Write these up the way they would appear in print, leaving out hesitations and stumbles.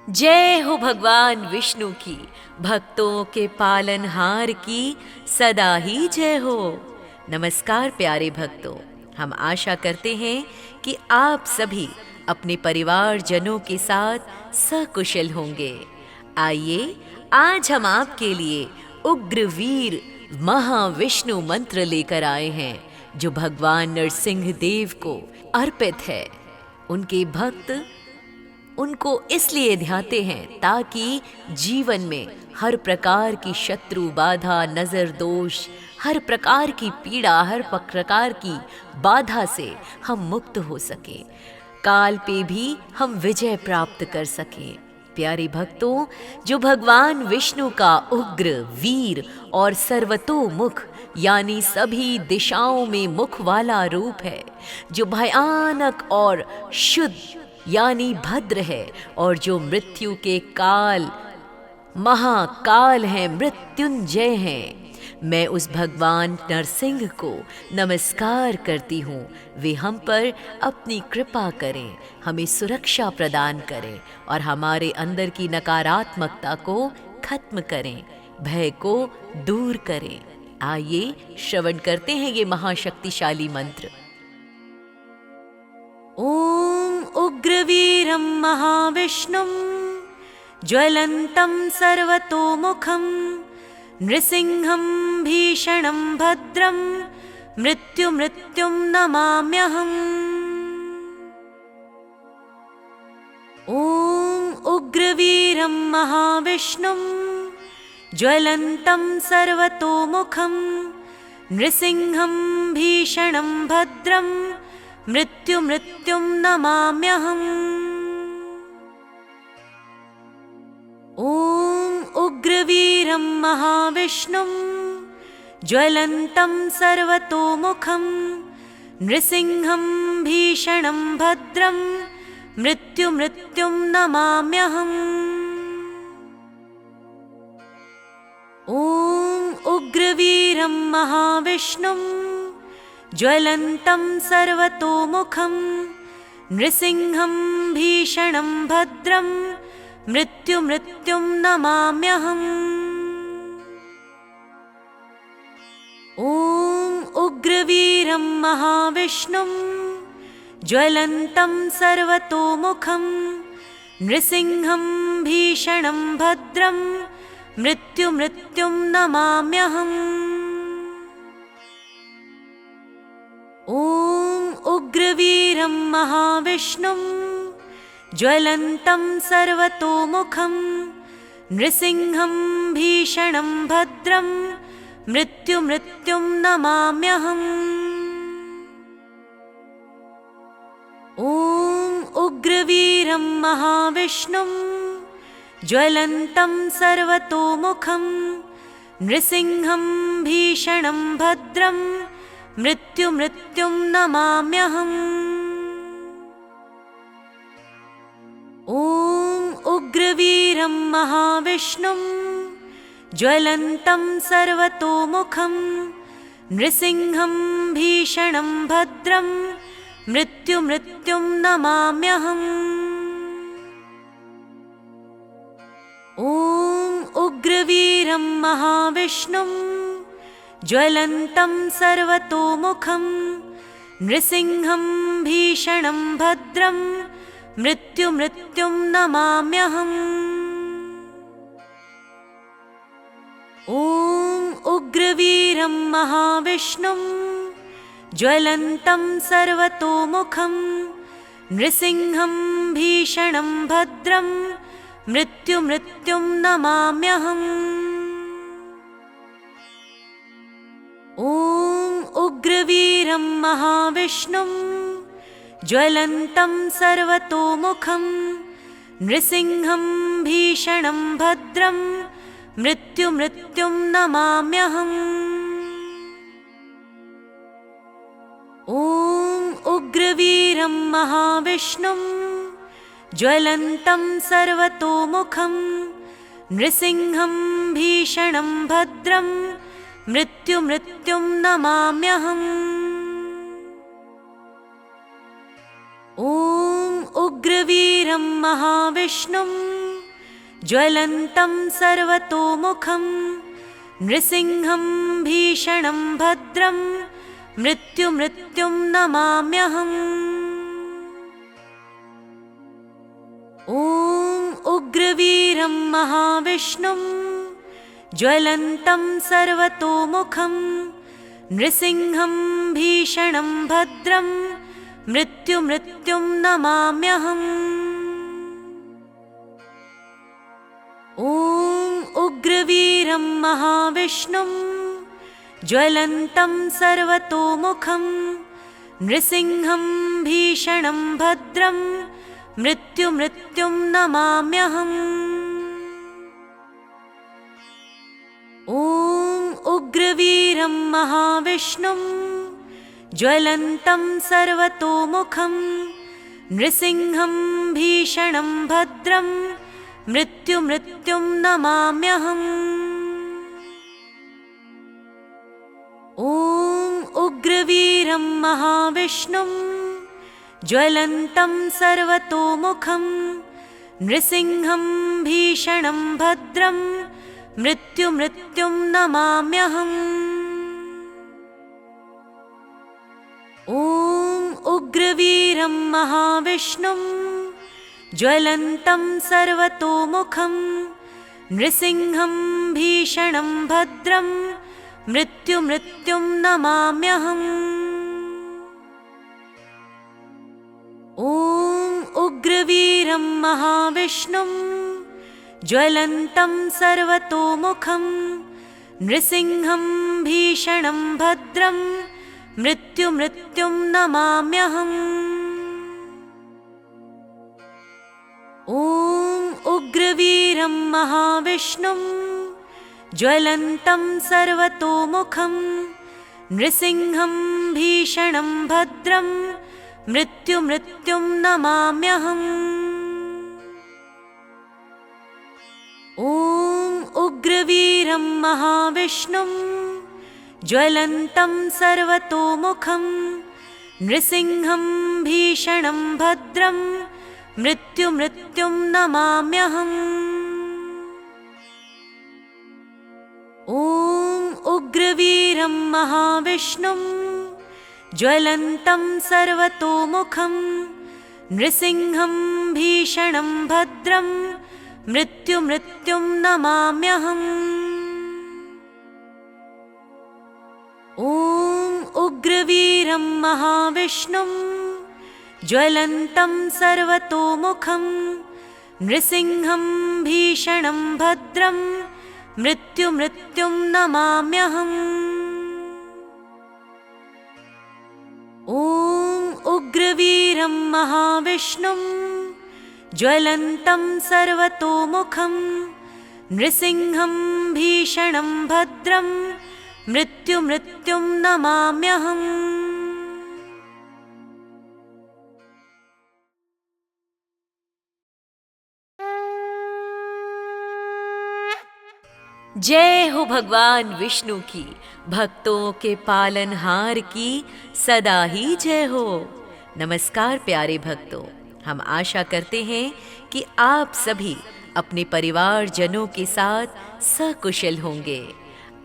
जय हो भगवान विष्णु की, भक्तों के पालनहार की सदा ही जय हो। नमस्कार प्यारे भक्तों, हम आशा करते हैं कि आप सभी अपने परिवारजनों के साथ सकुशल होंगे। आइए आज हम आपके लिए उग्रवीर महाविष्णु मंत्र लेकर आए हैं, जो भगवान नरसिंह देव को अर्पित है। उनके भक्त उनको इसलिए ध्याते हैं ताकि जीवन में हर प्रकार की शत्रु बाधा, नजर दोष, हर प्रकार की पीड़ा, हर प्रकार की बाधा से हम मुक्त हो सके, काल पे भी हम विजय प्राप्त कर सकें। प्यारे भक्तों, जो भगवान विष्णु का उग्र, वीर और सर्वतोमुख यानी सभी दिशाओं में मुख वाला रूप है, जो भयानक और शुद्ध यानी भद्र है, और जो मृत्यु के काल महाकाल हैं, मृत्युंजय हैं, मैं उस भगवान नरसिंह को नमस्कार करती हूँ। वे हम पर अपनी कृपा करें, हमें सुरक्षा प्रदान करें और हमारे अंदर की नकारात्मकता को खत्म करें, भय को दूर करें। आइए श्रवण करते हैं ये महाशक्तिशाली मंत्र। ओम उग्रवीरं महाविष्णुं ज्वलन्तं सर्वतोमुखं नृसिंहं भीषणं भद्रं मृत्युं नमाम्यहम्। ओम उग्रवीरं महाविष्णुं ज्वलन्तं सर्वतोमुखं नृसिंहं भीषणं भद्रं मृत्युं नमाम्यहम्। ओम उग्रवीरं महाविष्णुं ज्वलन्तं सर्वतोमुखं नृसिंहं भीषणं भद्रं मृत्युं नमाम्यहम्। ओम उग्रवीरं महाविष्णुं ज्वलन्तं सर्वतोमुखं नृसिंहं भीषणं भद्रं मृत्युं नमाम्यहम्। ओम उग्रवीरं महाविष्णुं ज्वलन्तं सर्वतोमुखं नृसिंहं भीषणं भद्रं मृत्युं नमाम्यहम्। ओम उग्रवीरं महाविष्णुं ज्वलन्तं सर्वतोमुखं नृसिंहं भीषणं भद्रं मृत्युं नमाम्यहम्। ओम उग्रवीरं महाविष्णुं ज्वलन्तं सर्वतोमुखं नृसिंहं भीषणं भद्रं मृत्युं नमाम्यहम्। ओम उग्रवीरं महाविष्णुं ज्वलन्तं सर्वतोमुखं नृसिंहं भीषणं भद्रं मृत्युं नमाम्यहम्। ओम उग्रवीरं महाविष्णुं ज्वलन्तं सर्वतोमुखं नृसिंहं भीषणं भद्रं मृत्युं नमाम्यहम्। ओम उग्रवीरं महाविष्णुं ज्वलन्तं सर्वतोमुखं नृसिंहं भीषणं भद्रं मृत्युं नमाम्यहम्। ओम उग्रवीरं महाविष्णुं ज्वलन्तं सर्वतोमुखं नृसिंहं भीषणं भद्रं मृत्युं नमाम्यहम्। ओम उग्रवीरं महाविष्णुं ज्वलन्तं सर्वतोमुखं नृसिंहं भीषणं भद्रं मृत्युं नमाम्यहम्। ओम उग्रवीरं महाविष्णुं ज्वलन्तं सर्वतोमुखं नृसिंहं भीषणं भद्रं मृत्युं नमाम्यहम्। ॐ उग्रवीरं महाविष्णुं ज्वलन्तं सर्वतोमुखं नृसिंहं भीषणं भद्रं मृत्युं नमाम्यहम्। ॐ उग्रवीरं महाविष्णुं ज्वलन्तं सर्वतोमुखं नृसिंहं भीषणं भद्रं मृत्युं नमाम्यहम्। ॐ उग्रवीरं महाविष्णुं ज्वलन्तं सर्वतोमुखं नृसिंहं भीषणं भद्रं मृत्युं नमाम्यहम्। ॐ उग्रवीरं महाविष्णुं ज्वलन्तं सर्वतोमुखं नृसिंहं भीषणं भद्रं मृत्युं नमाम्यहम्। ॐ उग्रवीरं महाविष्णुं ज्वलन्तं सर्वतोमुखं नृसिंहं भीषणं भद्रं मृत्युं नमाम्यहम्। ॐ उग्रवीरं महाविष्णुं ज्वलन्तं सर्वतोमुखं नृसिंहं भीषणं भद्रं मृत्युं नमाम्यहम्। ॐ उग्रवीरं महाविष्णुं ज्वलन्तं सर्वतोमुखं नृसिंहं भीषणं भद्रं मृत्युं नमाम्यहम्। ॐ उग्रवीरं महाविष्णुं ज्वलन्तं सर्वतोमुखं नृसिंहं भीषणं भद्रं मृत्युं नमाम्यहम्। ॐ उग्रवीरं महाविष्णुं ज्वलन्तं सर्वतोमुखं नृसिंहं भीषणं भद्रं मृत्युं नमाम्यहम्। ॐ उग्रवीरं महाविष्णुं ज्वलन्तं सर्वतोमुखं नृसिंहं भीषणं भद्रं मृत्युं नमाम्यहम्। ॐ उग्रवीरं महाविष्णुं ज्वलन्तं सर्वतोमुखं नृसिंहं भीषणं भद्रं मृत्युं नमाम्यहम्। जय हो भगवान विष्णु की, भक्तों के पालनहार की सदा ही जय हो। नमस्कार प्यारे भक्तों, हम आशा करते हैं कि आप सभी अपने परिवारजनों के साथ सकुशल होंगे।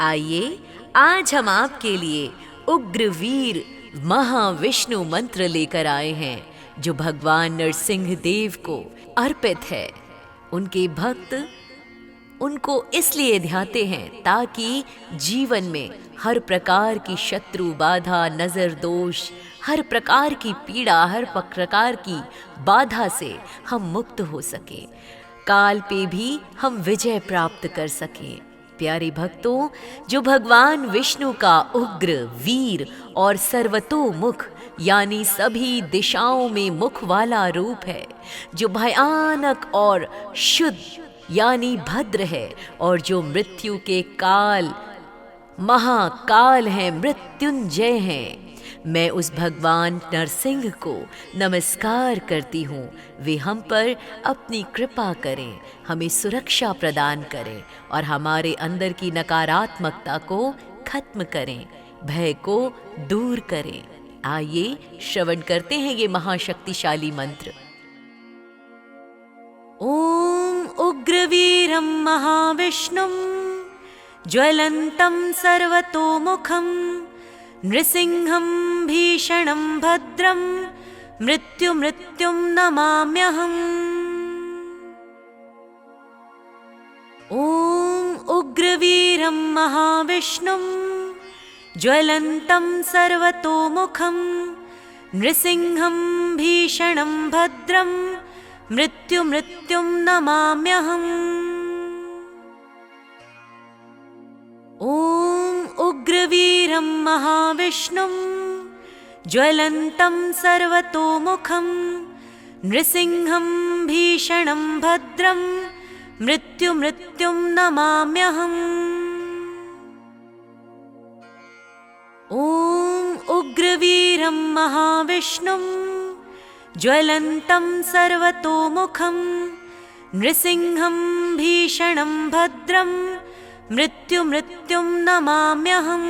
आइए आज हम आपके लिए उग्रवीर महाविष्णु मंत्र लेकर आए हैं, जो भगवान नरसिंह देव को अर्पित है। उनके भक्त उनको इसलिए ध्याते हैं ताकि जीवन में हर प्रकार की शत्रु बाधा, नजर दोष, हर प्रकार की पीड़ा, हर प्रकार की बाधा से हम मुक्त हो सके, काल पे भी हम विजय प्राप्त कर सकें। प्यारे भक्तों, जो भगवान विष्णु का उग्र, वीर और सर्वतोमुख यानी सभी दिशाओं में मुख वाला रूप है, जो भयानक और शुद्ध यानी भद्र है, और जो मृत्यु के काल महाकाल हैं, मृत्युंजय हैं, मैं उस भगवान नरसिंह को नमस्कार करती हूँ। वे हम पर अपनी कृपा करें, हमें सुरक्षा प्रदान करें और हमारे अंदर की नकारात्मकता को खत्म करें, भय को दूर करें। आइए श्रवण करते हैं ये महाशक्तिशाली मंत्र। ओम उग्रवीर उग्रवीरं महाविष्णुं ज्वलन्तं सर्वतोमुखं नृसिंहं भीषणं भद्रं मृत्युं नमाम्यहम्। ॐ उग्रवीरं महाविष्णुं ज्वलन्तं सर्वतोमुखं नृसिंहं भीषणं भद्रं मृत्युं नमाम्यहम्। ॐ उग्रवीरं महाविष्णुं ज्वलन्तं सर्वतोमुखं नृसिंहं भीषणं भद्रं मृत्युं नमाम्यहम्। ॐ उग्रवीरं महाविष्णुं ज्वलन्तं सर्वतोमुखं नृसिंहं भीषणं भद्रं मृत्युं नमाम्यहम्।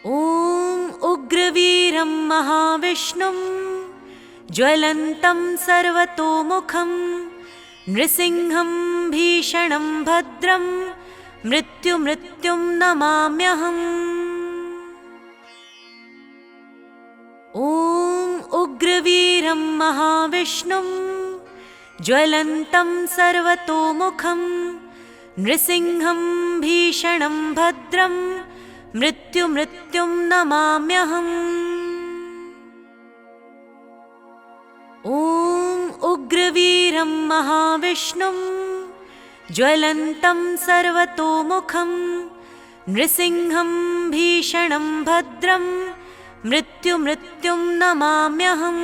ॐ उग्रवीरं महाविष्णुं ज्वलन्तं सर्वतोमुखं नृसिंहं भीषणं भद्रं मृत्युं नमाम्यहम्। ॐ उग्रवीरं महाविष्णुं ज्वलन्तं सर्वतोमुखं नृसिंहं भीषणं भद्रं मृत्युं नमाम्यहम्। ॐ उग्रवीरं महाविष्णुं ज्वलन्तं सर्वतोमुखं नृसिंहं भीषणं भद्रं मृत्युं नमाम्यहम्।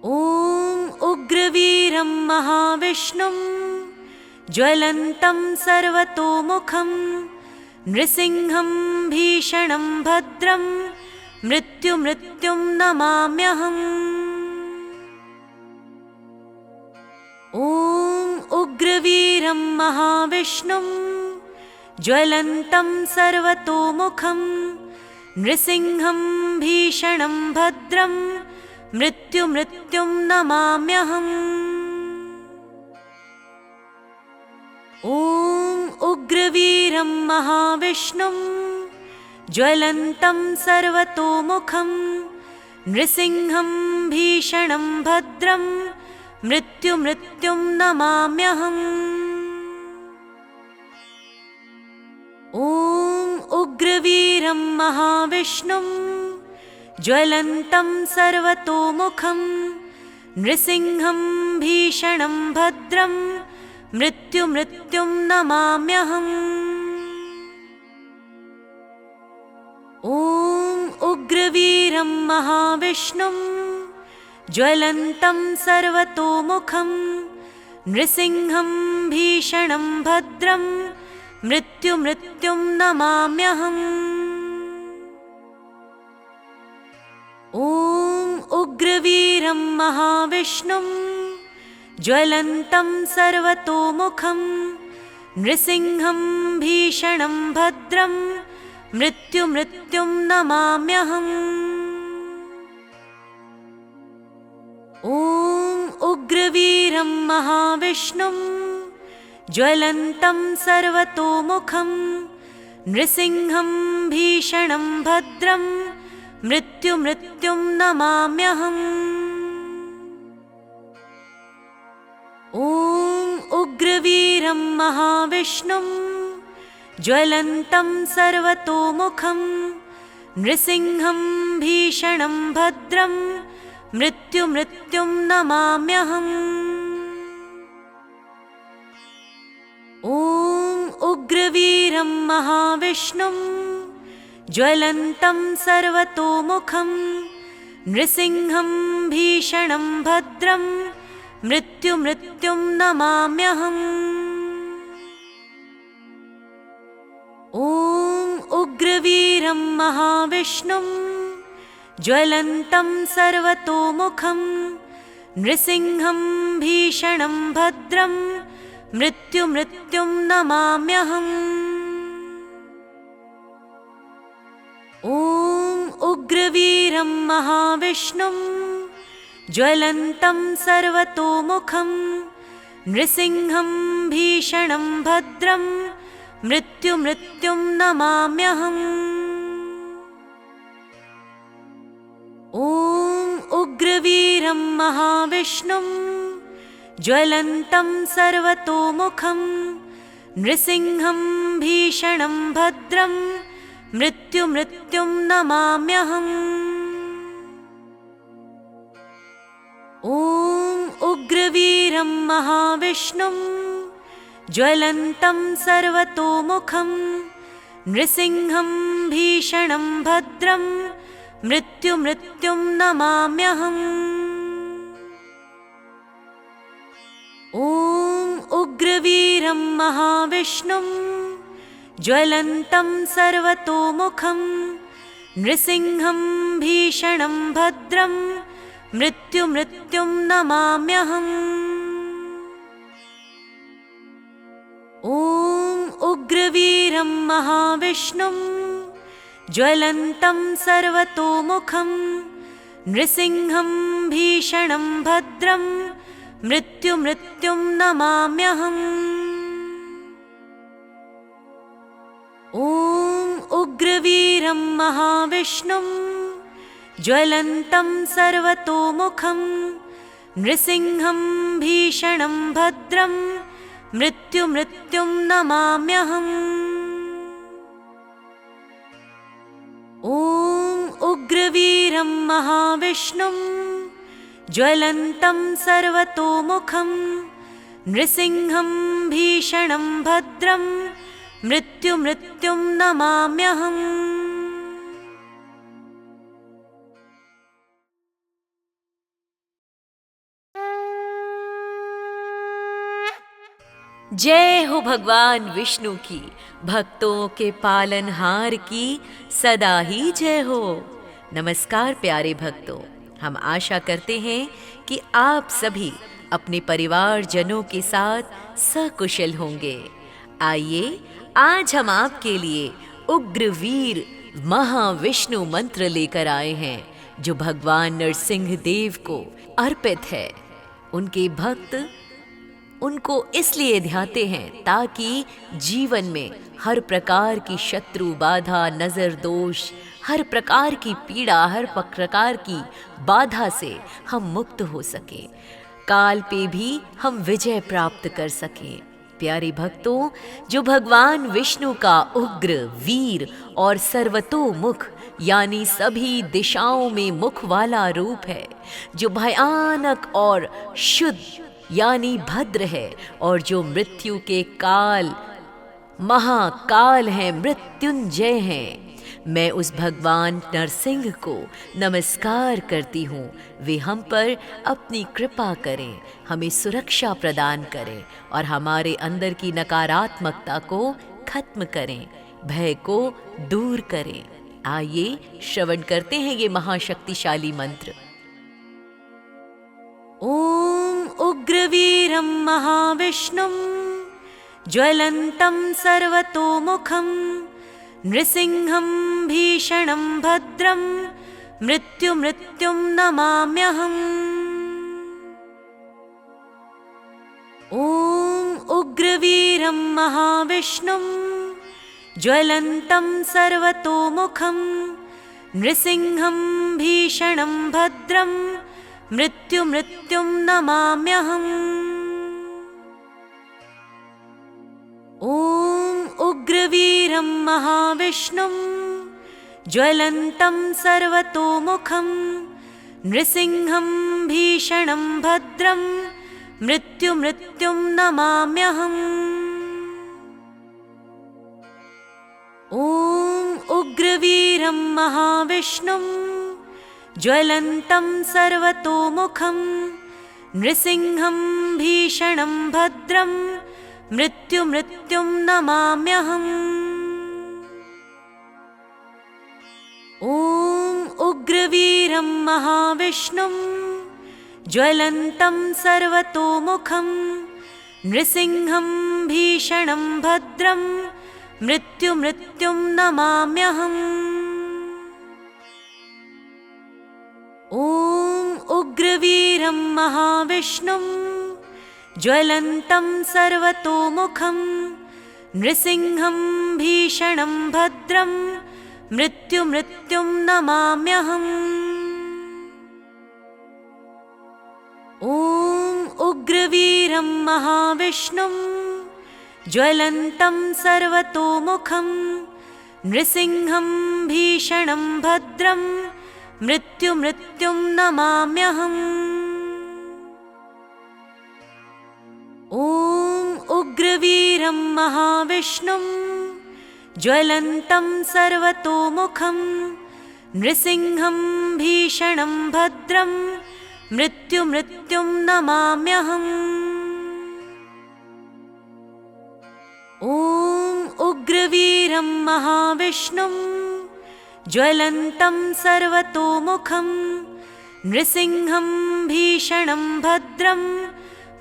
ॐ उग्रवीरं महाविष्णुं ज्वलन्तं सर्वतोमुखं नृसिंहं भीषणं भद्रं मृत्युं नमाम्यहम्। ॐ उग्रवीरं महाविष्णुं ज्वलन्तं सर्वतोमुखं नृसिंहं भीषणं भद्रं मृत्युं नमाम्यहम्। ॐ उग्रवीरं महाविष्णुं ज्वलन्तं सर्वतोमुखं नृसिंहं भीषणं भद्रं मृत्युं नमाम्यहम्। ॐ उग्रवीरं महाविष्णुं ज्वलन्तं सर्वतोमुखं नृसिंहं भीषणं भद्रं मृत्युं नमाम्यहम्। ॐ उग्रवीरं महाविष्णुं ज्वलन्तं सर्वतोमुखं नृसिंहं भीषणं भद्रं मृत्युं नमाम्यहम्। ॐ उग्रवीरं महाविष्णुं ज्वलन्तं सर्वतोमुखं नृसिंहं भीषणं भद्रं मृत्युं नमाम्यहम्। ॐ उग्रवीरं महाविष्णुं ज्वलन्तं सर्वतोमुखं नृसिंहं भीषणं भद्रं मृत्युं नमाम्यहम्। ॐ उग्रवीरं महाविष्णुं ज्वलन्तं सर्वतोमुखं नृसिंहं भीषणं भद्रं मृत्युं नमाम्यहम्। ॐ उग्रवीरं महाविष्णुं ज्वलन्तं सर्वतोमुखं नृसिंहं भीषणं भद्रं मृत्युं नमाम्यहम्। ॐ उग्रवीरं महाविष्णुं ज्वलन्तं सर्वतोमुखं नृसिंहं भीषणं भद्रं मृत्युं नमाम्यहम्। ॐ उग्रवीरं महाविष्णुं ज्वलन्तं सर्वतोमुखं नृसिंहं भीषणं भद्रं मृत्युं नमाम्यहम्। ॐ उग्रवीरं महाविष्णुं ज्वलन्तं सर्वतोमुखं नृसिंहं भीषणं भद्रं मृत्युं नमाम्यहम्। ॐ उग्रवीरं महाविष्णुं ज्वलन्तं सर्वतोमुखं नृसिंहं भीषणं भद्रं मृत्युं नमाम्यहम्। ॐ उग्रवीरं महाविष्णुं ज्वलन्तं सर्वतोमुखं नृसिंहं भीषणं भद्रं मृत्युं नमाम्यहम्। ॐ उग्रवीरं महाविष्णुं ज्वलन्तं सर्वतोमुखं नृसिंहं भीषणं भद्रं मृत्युं नमाम्यहम्। ॐ उग्रवीरं महाविष्णुं ज्वलन्तं सर्वतोमुखं नृसिंहं भीषणं भद्रं मृत्युं नमाम्यहम्। ॐ उग्रवीरं महाविष्णुं ज्वलन्तं सर्वतोमुखं नृसिंहं भीषणं भद्रं मृत्युं नमाम्यहम्। जय हो भगवान विष्णु की, भक्तों के पालनहार की सदा ही जय हो। नमस्कार प्यारे भक्तों, हम आशा करते हैं कि आप सभी अपने परिवारजनों के साथ सकुशल होंगे। आइए आज हम आपके लिए उग्रवीर महाविष्णु मंत्र लेकर आए हैं, जो भगवान नरसिंह देव को अर्पित है। उनके भक्त उनको इसलिए ध्याते हैं ताकि जीवन में हर प्रकार की शत्रु बाधा, नजर दोष, हर प्रकार की पीड़ा, हर प्रकार की बाधा से हम मुक्त हो सके, काल पे भी हम विजय प्राप्त कर सकें। प्यारे भक्तों, जो भगवान विष्णु का उग्र, वीर और सर्वतोमुख यानी सभी दिशाओं में मुख वाला रूप है, जो भयानक और शुद्ध यानी भद्र है, और जो मृत्यु के काल महाकाल हैं, मृत्युंजय हैं, मैं उस भगवान नरसिंह को नमस्कार करती हूँ। वे हम पर अपनी कृपा करें, हमें सुरक्षा प्रदान करें और हमारे अंदर की नकारात्मकता को खत्म करें, भय को दूर करें। आइए श्रवण करते हैं ये महाशक्तिशाली मंत्र। ॐ उग्रवीरं महाविष्णुं ज्वलन्तं सर्वतोमुखं नृसिंहं भीषणं भद्रं मृत्युं नमाम्यहम्। ॐ उग्रवीरं महाविष्णुं ज्वलन्तं सर्वतोमुखं नृसिंहं भीषणं भद्रं मृत्युं नमाम्यहम्। ॐ उग्रवीरं महाविष्णुं ज्वलन्तं सर्वतोमुखं नृसिंहं भीषणं भद्रं मृत्युं नमाम्यहम्। ॐ उग्रवीरं महाविष्णुं ज्वलन्तं सर्वतोमुखं नृसिंहं भीषणं भद्रं मृत्युं नमाम्यहम्। ॐ उग्रवीरं महाविष्णुं ज्वलन्तं सर्वतोमुखं नृसिंहं भीषणं भद्रं मृत्युं नमाम्यहम्। ॐ उग्रवीरं उग्रवीरं महाविष्णुं ज्वलन्तं सर्वतोमुखं नृसिंहं भीषणं भद्रं मृत्युं नमाम्यहम्। ॐ उग्रवीरं महाविष्णुं ज्वलन्तं सर्वतोमुखं नृसिंहं भीषणं भद्रं मृत्युं नमाम्यहम्। ॐ उग्रवीरं महाविष्णुं ज्वलन्तं सर्वतोमुखं नृसिंहं भीषणं भद्रं मृत्युं नमाम्यहम्। ॐ उग्रवीरं महाविष्णुं ज्वलन्तं सर्वतोमुखं नृसिंहं भीषणं भद्रं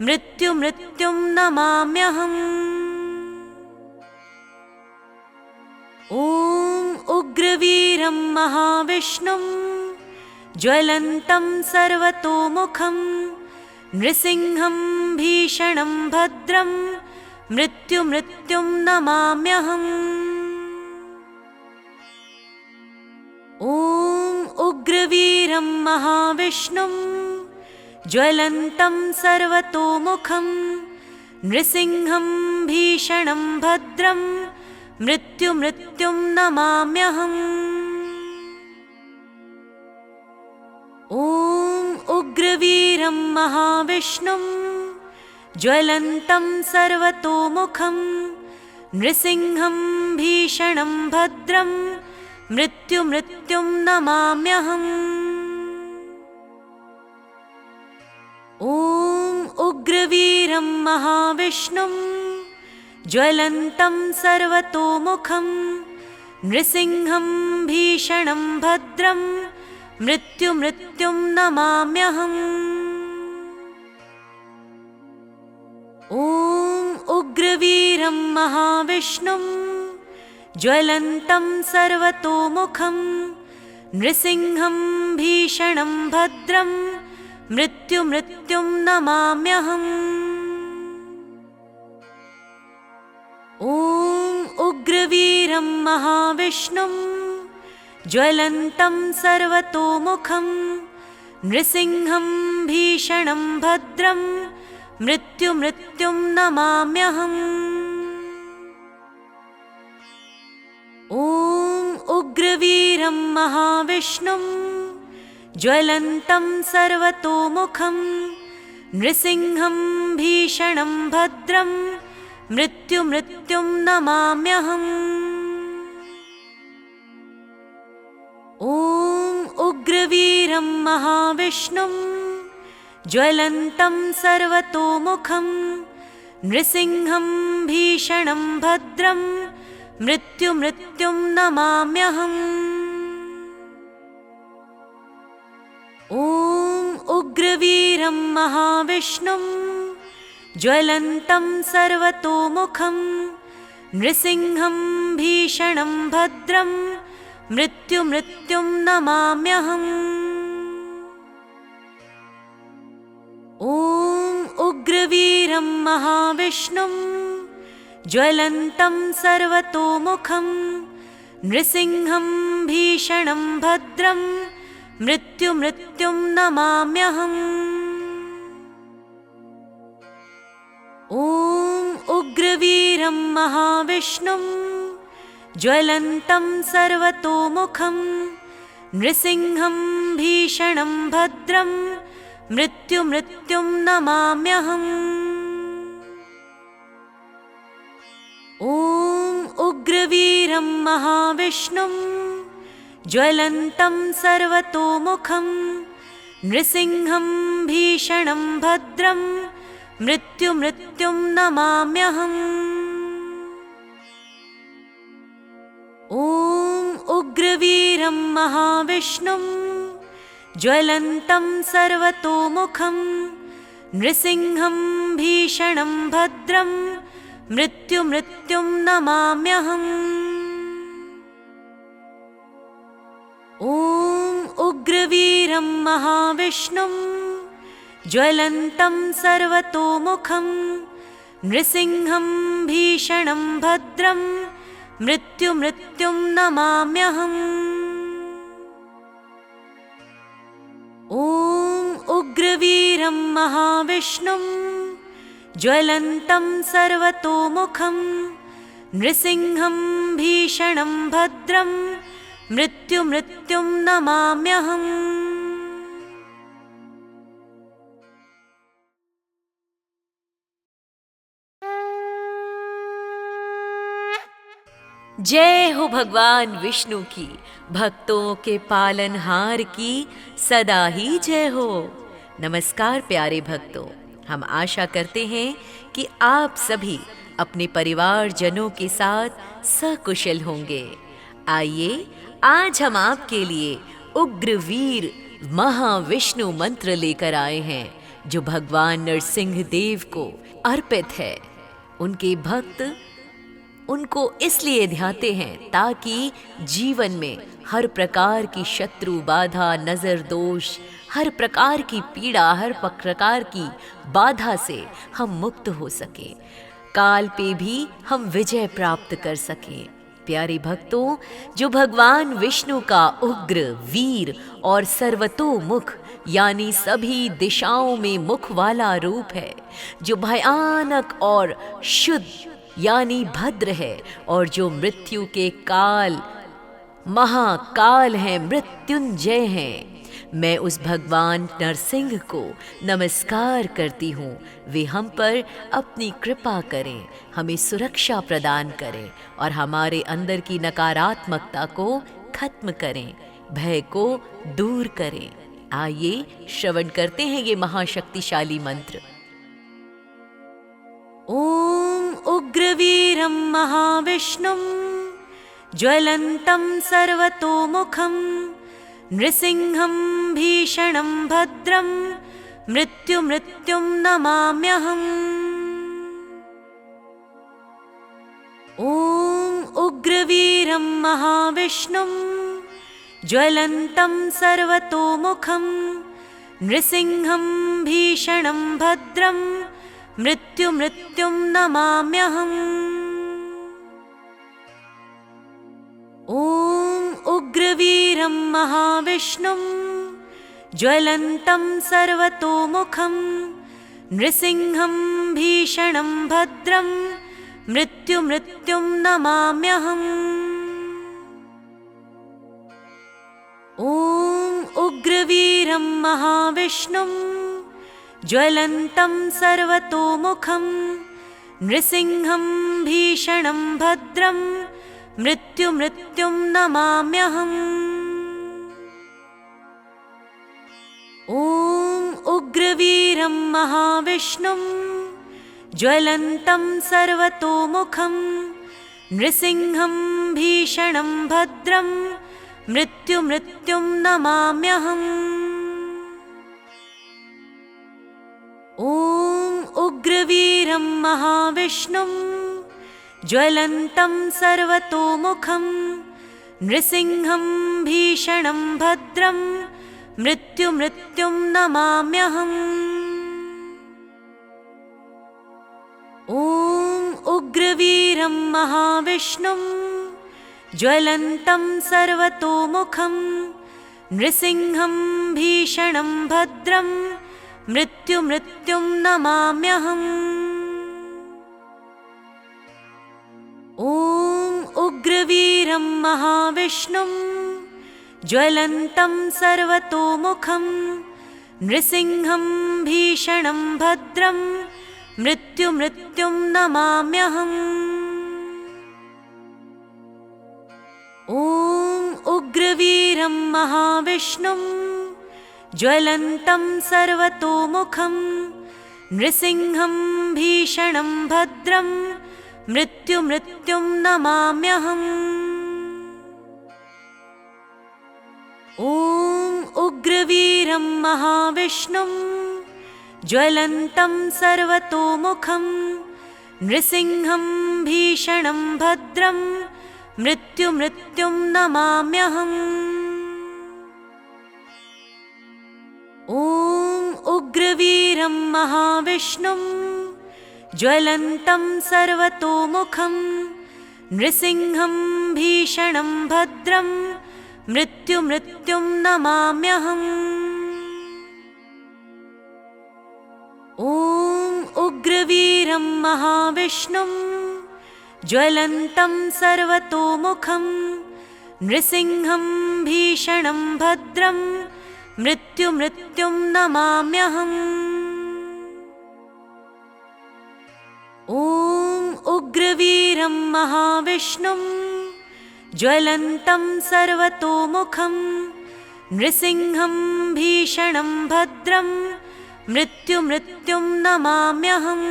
मृत्युं नमाम्यहम्। ॐ उग्रवीरं महाविष्णुं ज्वलन्तं सर्वतोमुखं नृसिंहं भीषणं भद्रं मृत्युं नमाम्यहम्। ॐ उग्रवीरं महाविष्णुं ज्वलन्तं सर्वतोमुखं नृसिंहं भीषणं भद्रं मृत्युं नमाम्यहम्। ॐ उग्रवीरं महाविष्णुं ज्वलन्तं सर्वतोमुखं नृसिंहं भीषणं भद्रं मृत्युं नमाम्यहम्। ॐ उग्रवीरं महाविष्णुं ज्वलन्तं सर्वतोमुखं नृसिंहं भीषणं भद्रं मृत्युं नमाम्यहम्। ॐ उग्रवीरं महाविष्णुं ज्वलन्तं सर्वतोमुखं नृसिंहं भीषणं भद्रं मृत्युं नमाम्यहम्। ॐ उग्रवीरं महाविष्णुं ज्वलन्तं सर्वतोमुखं नृसिंहं भीषणं भद्रं मृत्युं नमाम्यहम्। ॐ उग्रवीरं महाविष्णुं ज्वलन्तं सर्वतोमुखं नृसिंहं भीषणं भद्रं मृत्युं नमाम्यहम्। ॐ उग्रवीरं महाविष्णुं ज्वलन्तं सर्वतोमुखं नृसिंहं भीषणं भद्रं मृत्युं नमाम्यहम्। ॐ उग्रवीरं महाविष्णुं ज्वलन्तं सर्वतोमुखं नृसिंहं भीषणं भद्रं मृत्युं नमाम्यहम्। ॐ उग्रवीरं महाविष्णुं ज्वलन्तं सर्वतोमुखं नृसिंहं भीषणं भद्रं मृत्युं नमाम्यहम्। ॐ उग्रवीरं महाविष्णुं ज्वलन्तं सर्वतोमुखं नृसिंहं भीषणं भद्रं मृत्युं नमाम्यहम्। ॐ उग्रवीरं महाविष्णुं ज्वलन्तं सर्वतोमुखं नृसिंहं भीषणं भद्रं मृत्युं नमाम्यहम्। ॐ उग्रवीरं महाविष्णुं ज्वलन्तं सर्वतोमुखं नृसिंहं भीषणं भद्रं मृत्युं नमाम्यहम्। ॐ उग्रवीरं महाविष्णुं ज्वलन्तं सर्वतोमुखं नृसिंहं भीषणं भद्रं मृत्युं नमाम्यहम्। ॐ उग्रवीरं महाविष्णुं ज्वलन्तं सर्वतोमुखं नृसिंहं भीषणं भद्रं मृत्युं नमाम्यहम्। जय हो भगवान विष्णु की, भक्तों के पालनहार की सदा ही जय हो। नमस्कार प्यारे भक्तों, हम आशा करते हैं कि आप सभी अपने परिवारजनों के साथ सकुशल होंगे। आइए आज हम आपके लिए उग्रवीर महाविष्णु मंत्र लेकर आए हैं, जो भगवान नरसिंह देव को अर्पित है। उनके भक्त उनको इसलिए ध्याते हैं ताकि जीवन में हर प्रकार की शत्रु बाधा, नजर दोष, हर प्रकार की पीड़ा, हर प्रकार की बाधा से हम मुक्त हो सके, काल पे भी हम विजय प्राप्त कर सकें। प्यारे भक्तों, जो भगवान विष्णु का उग्र, वीर और सर्वतोमुख यानी सभी दिशाओं में मुख वाला रूप है, जो भयानक और शुद्ध यानी भद्र है, और जो मृत्यु के काल महाकाल हैं, मृत्युंजय हैं, मैं उस भगवान नरसिंह को नमस्कार करती हूँ। वे हम पर अपनी कृपा करें, हमें सुरक्षा प्रदान करें और हमारे अंदर की नकारात्मकता को खत्म करें, भय को दूर करें। आइए श्रवण करते हैं ये महाशक्तिशाली मंत्र। ॐ उग्रवीरं महाविष्णुं ज्वलन्तं सर्वतोमुखं नृसिंहं भीषणं भद्रं मृत्युं नमाम्यहम्। ॐ उग्रवीरं महाविष्णुं ज्वलन्तं सर्वतोमुखं नृसिंहं भीषणं भद्रं मृत्युं नमाम्यहम्। ॐ उग्रवीरं महाविष्णुं ज्वलन्तं सर्वतोमुखं नृसिंहं भीषणं भद्रं मृत्युं नमाम्यहम्। ॐ उग्रवीरं महाविष्णुं ज्वलन्तं सर्वतोमुखं नृसिंहं भीषणं भद्रं मृत्युं नमाम्यहम्। ॐ उग्रवीरं महाविष्णुं ज्वलन्तं सर्वतोमुखं नृसिंहं भीषणं भद्रं मृत्युं नमाम्यहम्। ॐ उग्रवीरं महाविष्णुं ज्वलन्तं सर्वतोमुखं नृसिंहं भीषणं भद्रं मृत्युं नमाम्यहम्। ॐ उग्रवीरं महाविष्णुं ज्वलन्तं सर्वतोमुखं नृसिंहं भीषणं भद्रं मृत्युं नमाम्यहम्। ॐ उग्रवीरं महाविष्णुं ज्वलन्तं सर्वतोमुखं नृसिंहं भीषणं भद्रं मृत्युं नमाम्यहम्। ॐ उग्रवीरं महाविष्णुं ज्वलन्तं सर्वतोमुखं नृसिंहं भीषणं भद्रं मृत्युं नमाम्यहम्। ॐ उग्रवीरं महाविष्णुं ज्वलन्तं सर्वतोमुखं नृसिंहं भीषणं भद्रं मृत्युं नमाम्यहम्। ॐ उग्रवीरं उग्रवीरं महाविष्णुं ज्वलन्तं सर्वतोमुखं नृसिंहं भीषणं भद्रं मृत्युं नमाम्यहम्। ॐ उग्रवीरं महाविष्णुं ज्वलन्तं सर्वतोमुखं नृसिंहं भीषणं भद्रं मृत्युं नमाम्यहम्। ॐ उग्रवीरं महाविष्णुं ज्वलन्तं सर्वतोमुखं नृसिंहं भीषणं भद्रं मृत्युं नमाम्यहम्।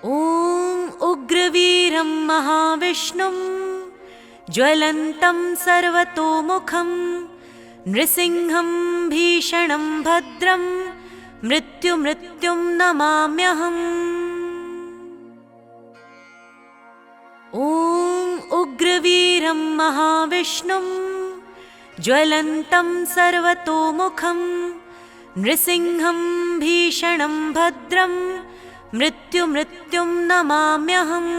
ॐ उग्रवीरं महाविष्णुं ज्वलन्तं सर्वतोमुखं नृसिंहं भीषणं भद्रं मृत्युं नमाम्यहम्। ॐ उग्रवीरं महाविष्णुं ज्वलन्तं सर्वतोमुखं नृसिंहं भीषणं भद्रं मृत्युं नमाम्यहम्।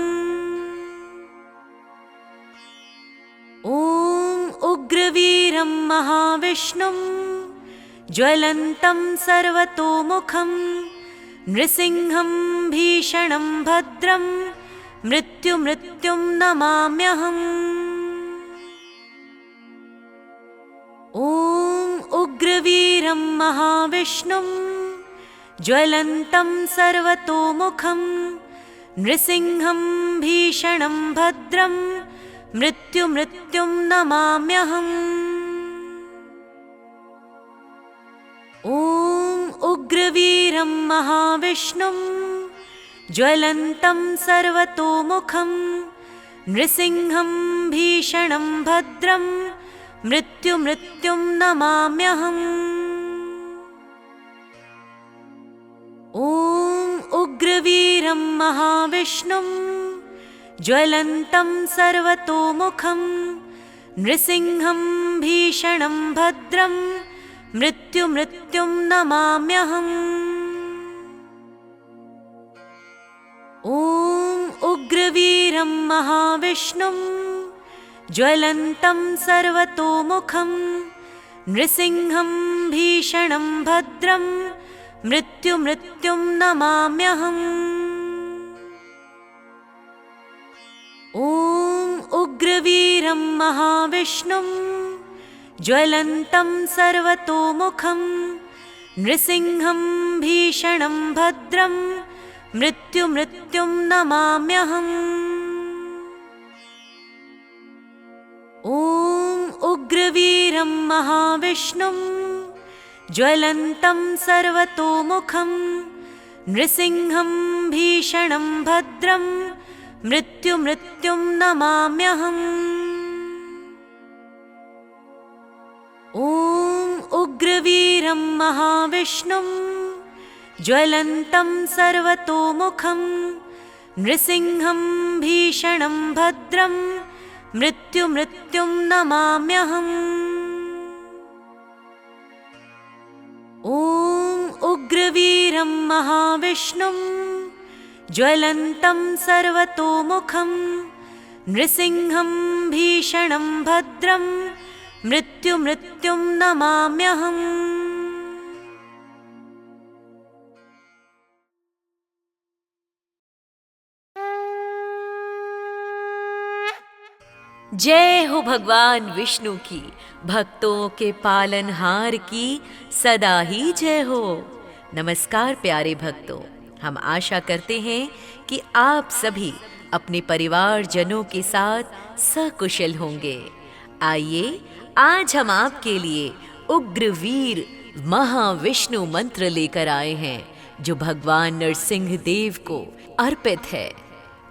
ॐ उग्रवीरं महाविष्णुं ज्वलन्तं सर्वतोमुखं नृसिंहं भीषणं भद्रं मृत्युं नमाम्यहम्। ॐ उग्रवीरं महाविष्णुं ज्वलन्तं सर्वतोमुखं नृसिंहं भीषणं भद्रं मृत्युं नमाम्यहम्। ॐ उग्रवीरं महाविष्णुं ज्वलन्तं सर्वतोमुखं नृसिंहं भीषणं भद्रं मृत्युं नमाम्यहम्। ॐ उग्रवीरं महाविष्णुं ज्वलन्तं सर्वतोमुखं नृसिंहं भीषणं भद्रं मृत्युं नमाम्यहम्। ॐ उग्रवीरं महाविष्णुं ज्वलन्तं सर्वतोमुखं नृसिंहं भीषणं भद्रं मृत्युं नमाम्यहम्। ॐ उग्रवीरं महाविष्णुं ज्वलन्तं सर्वतोमुखं नृसिंहं भीषणं भद्रं मृत्युं नमाम्यहम्। ॐ उग्रवीरं महाविष्णुं ज्वलन्तं सर्वतोमुखं नृसिंहं भीषणं भद्रं मृत्युं नमाम्यहम्। ॐ उग्रवीरं महाविष्णुं ज्वलन्तं सर्वतोमुखं नृसिंहं भीषणं भद्रं मृत्युं नमाम्यहम्। ॐ उग्रवीरं महाविष्णुं ज्वलन्तं सर्वतोमुखं नृसिंहं भीषणं भद्रं मृत्युं नमाम्यहम्। जय हो भगवान विष्णु की, भक्तों के पालनहार की सदा ही जय हो। नमस्कार प्यारे भक्तों, हम आशा करते हैं कि आप सभी अपने परिवारजनों के साथ सकुशल होंगे। आइए आज हम आपके लिए उग्रवीर महाविष्णु मंत्र लेकर आए हैं, जो भगवान नरसिंह देव को अर्पित है।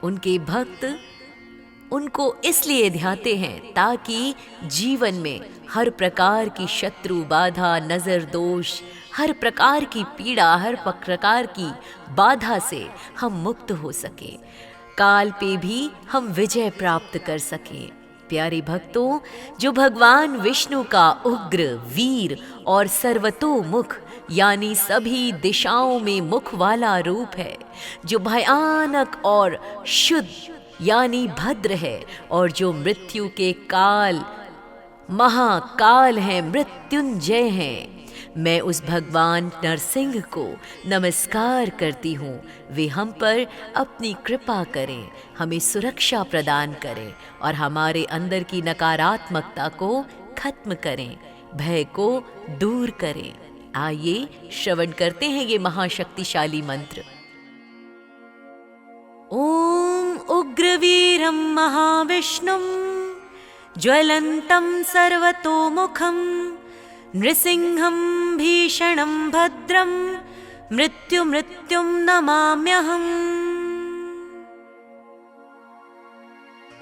उनके भक्त उनको इसलिए ध्याते हैं ताकि जीवन में हर प्रकार की शत्रु बाधा, नजर दोष, हर प्रकार की पीड़ा, हर प्रकार की बाधा से हम मुक्त हो सके, काल पे भी हम विजय प्राप्त कर सकें। प्यारे भक्तों, जो भगवान विष्णु का उग्र, वीर और सर्वतोमुख यानी सभी दिशाओं में मुख वाला रूप है, जो भयानक और शुद्ध यानी भद्र है, और जो मृत्यु के काल महाकाल हैं, मृत्युंजय हैं, मैं उस भगवान नरसिंह को नमस्कार करती हूँ। वे हम पर अपनी कृपा करें, हमें सुरक्षा प्रदान करें और हमारे अंदर की नकारात्मकता को खत्म करें, भय को दूर करें। आइए श्रवण करते हैं ये महाशक्तिशाली मंत्र। ओम उग्रवीरं महाविष्णुं ज्वलन्तं सर्वतोमुखं नृसिंहं भीषणं भद्रं मृत्युं नमाम्यहम्।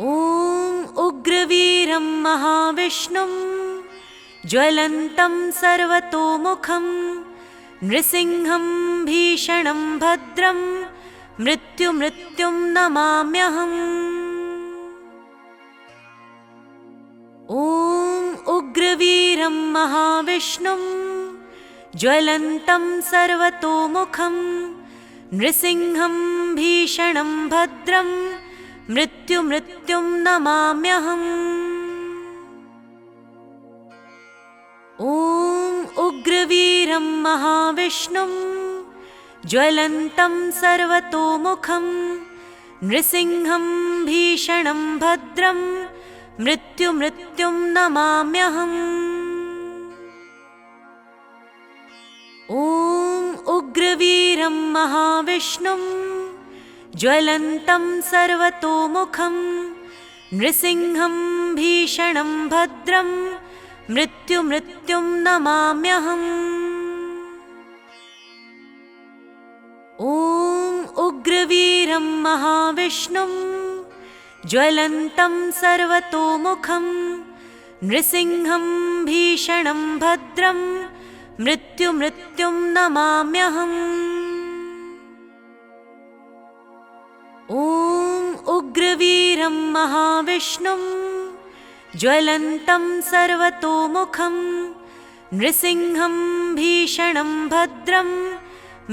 ॐ उग्रवीरं महाविष्णुं ज्वलन्तं सर्वतोमुखं नृसिंहं भीषणं भद्रं मृत्युं नमाम्यहम्। ॐ उग्रवीरं महाविष्णुं ज्वलन्तं सर्वतोमुखं नृसिंहं भीषणं भद्रं मृत्युं नमाम्यहम्। ॐ उग्रवीरं महाविष्णुं ज्वलन्तं सर्वतोमुखं नृसिंहं भीषणं भद्रं मृत्युं नमाम्यहम्। ॐ उग्रवीरं महाविष्णुं ज्वलन्तं सर्वतोमुखं नृसिंहं भीषणं भद्रं मृत्युं नमाम्यहम्। ॐ उग्रवीरं महाविष्णुं ज्वलन्तं सर्वतोमुखं नृसिंहं भीषणं भद्रं मृत्युं नमाम्यहम्। ॐ उग्रवीरं महाविष्णुं ज्वलन्तं सर्वतोमुखं नृसिंहं भीषणं भद्रं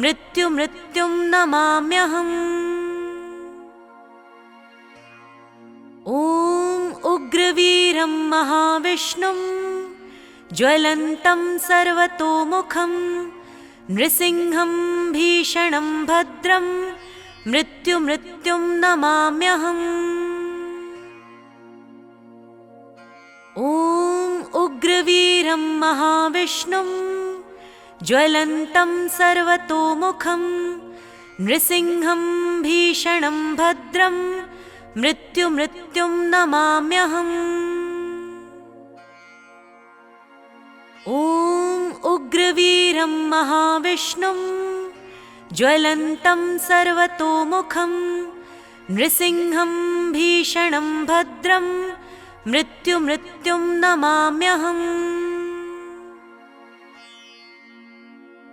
मृत्युं नमाम्यहम्। ॐ उग्रवीरं महाविष्णुं ज्वलन्तं सर्वतोमुखं नृसिंहं भीषणं भद्रं मृत्युं नमाम्यहम्। ॐ उग्रवीरं महाविष्णुं ज्वलन्तं सर्वतोमुखं नृसिंहं भीषणं भद्रं मृत्युं नमाम्यहम्। ॐ उग्रवीरं महाविष्णुं ज्वलन्तं सर्वतोमुखं नृसिंहं भीषणं भद्रं मृत्युं नमाम्यहम्।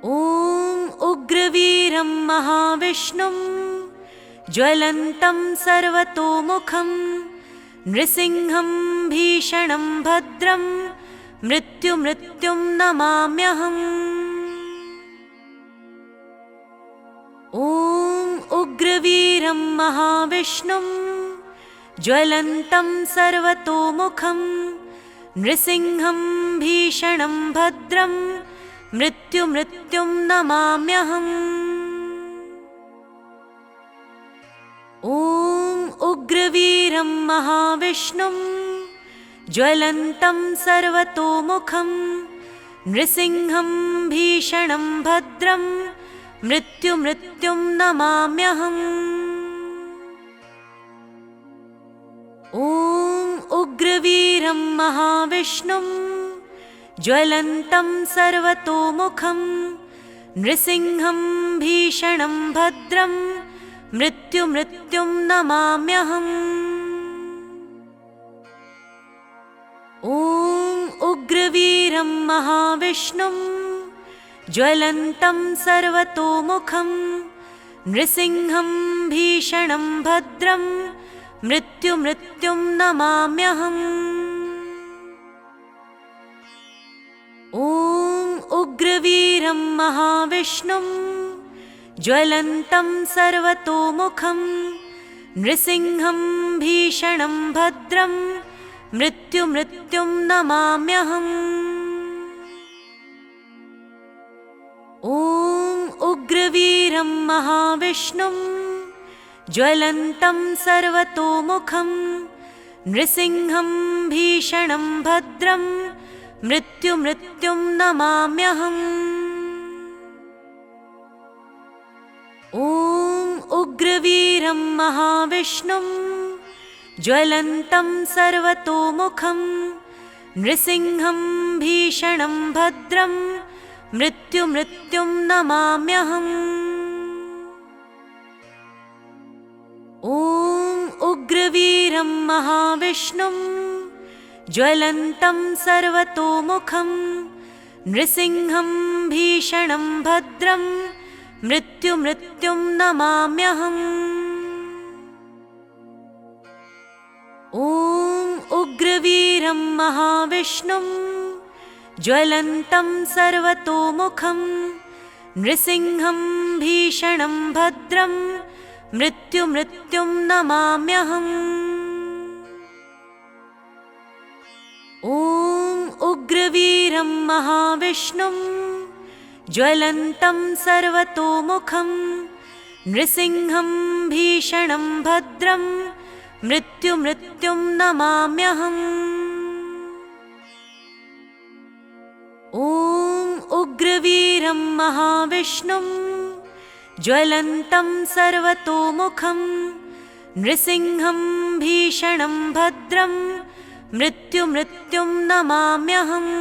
ॐ उग्रवीरं महाविष्णुं ज्वलन्तं सर्वतोमुखं नृसिंहं भीषणं भद्रं मृत्युं नमाम्यहम्। ॐ उग्रवीरं महाविष्णुं ज्वलन्तं सर्वतोमुखं नृसिंहं भीषणं भद्रं मृत्युं नमाम्यहम्। ॐ उग्रवीरं महाविष्णुं ज्वलन्तं सर्वतोमुखं नृसिंहं भीषणं भद्रं मृत्युं नमाम्यहम्। ॐ उग्रवीरं महाविष्णुं ज्वलन्तं सर्वतोमुखं नृसिंहं भीषणं भद्रं मृत्युं नमाम्यहम्। ॐ उग्रवीरं महाविष्णुं ज्वलन्तं सर्वतोमुखं नृसिंहं भीषणं भद्रं मृत्युमृत्युं नमाम्यहम्। ॐ उग्रवीरं महाविष्णुं ज्वलन्तं सर्वतोमुखं नृसिंहं भीषणं भद्रं मृत्युमृत्युं नमाम्यहम्। ॐ उग्रवीरं महाविष्णुं ज्वलन्तं सर्वतोमुखं नृसिंहं भीषणं भद्रं मृत्युमृत्युं नमाम्यहम्। ॐ उग्रवीरं महाविष्णुं ज्वलन्तं सर्वतोमुखं नृसिंहं भीषणं भद्रं मृत्युमृत्युं नमाम्यहम्। ॐ उग्रवीरं महाविष्णुं ज्वलन्तं सर्वतोमुखं नृसिंहं भीषणं भद्रं मृत्युमृत्युं नमाम्यहम्। ॐ उग्रवीरं महाविष्णुं ज्वलन्तं सर्वतोमुखं नृसिंहं भीषणं भद्रं मृत्युमृत्युं नमाम्यहम्। ॐ उग्रवीरं महाविष्णुं ज्वलन्तं सर्वतोमुखं नृसिंहं भीषणं भद्रं मृत्युमृत्युं नमाम्यहम्। ॐ उग्रवीरं महाविष्णुं ज्वलन्तं सर्वतोमुखं नृसिंहं भीषणं भद्रं मृत्युमृत्युं नमाम्यहम्।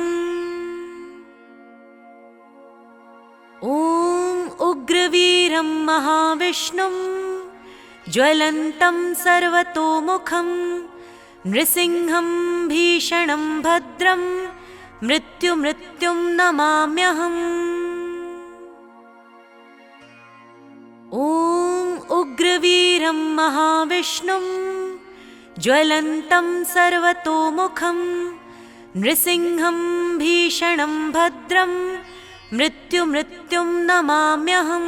ॐ उग्रवीरं महाविष्णुं ज्वलन्तं सर्वतोमुखं नृसिंहं भीषणं भद्रं मृत्युमृत्युं नमाम्यहम्। ॐ उग्रवीरं महाविष्णुं ज्वलन्तं सर्वतोमुखं नृसिंहं भीषणं भद्रं मृत्युमृत्युं नमाम्यहम्।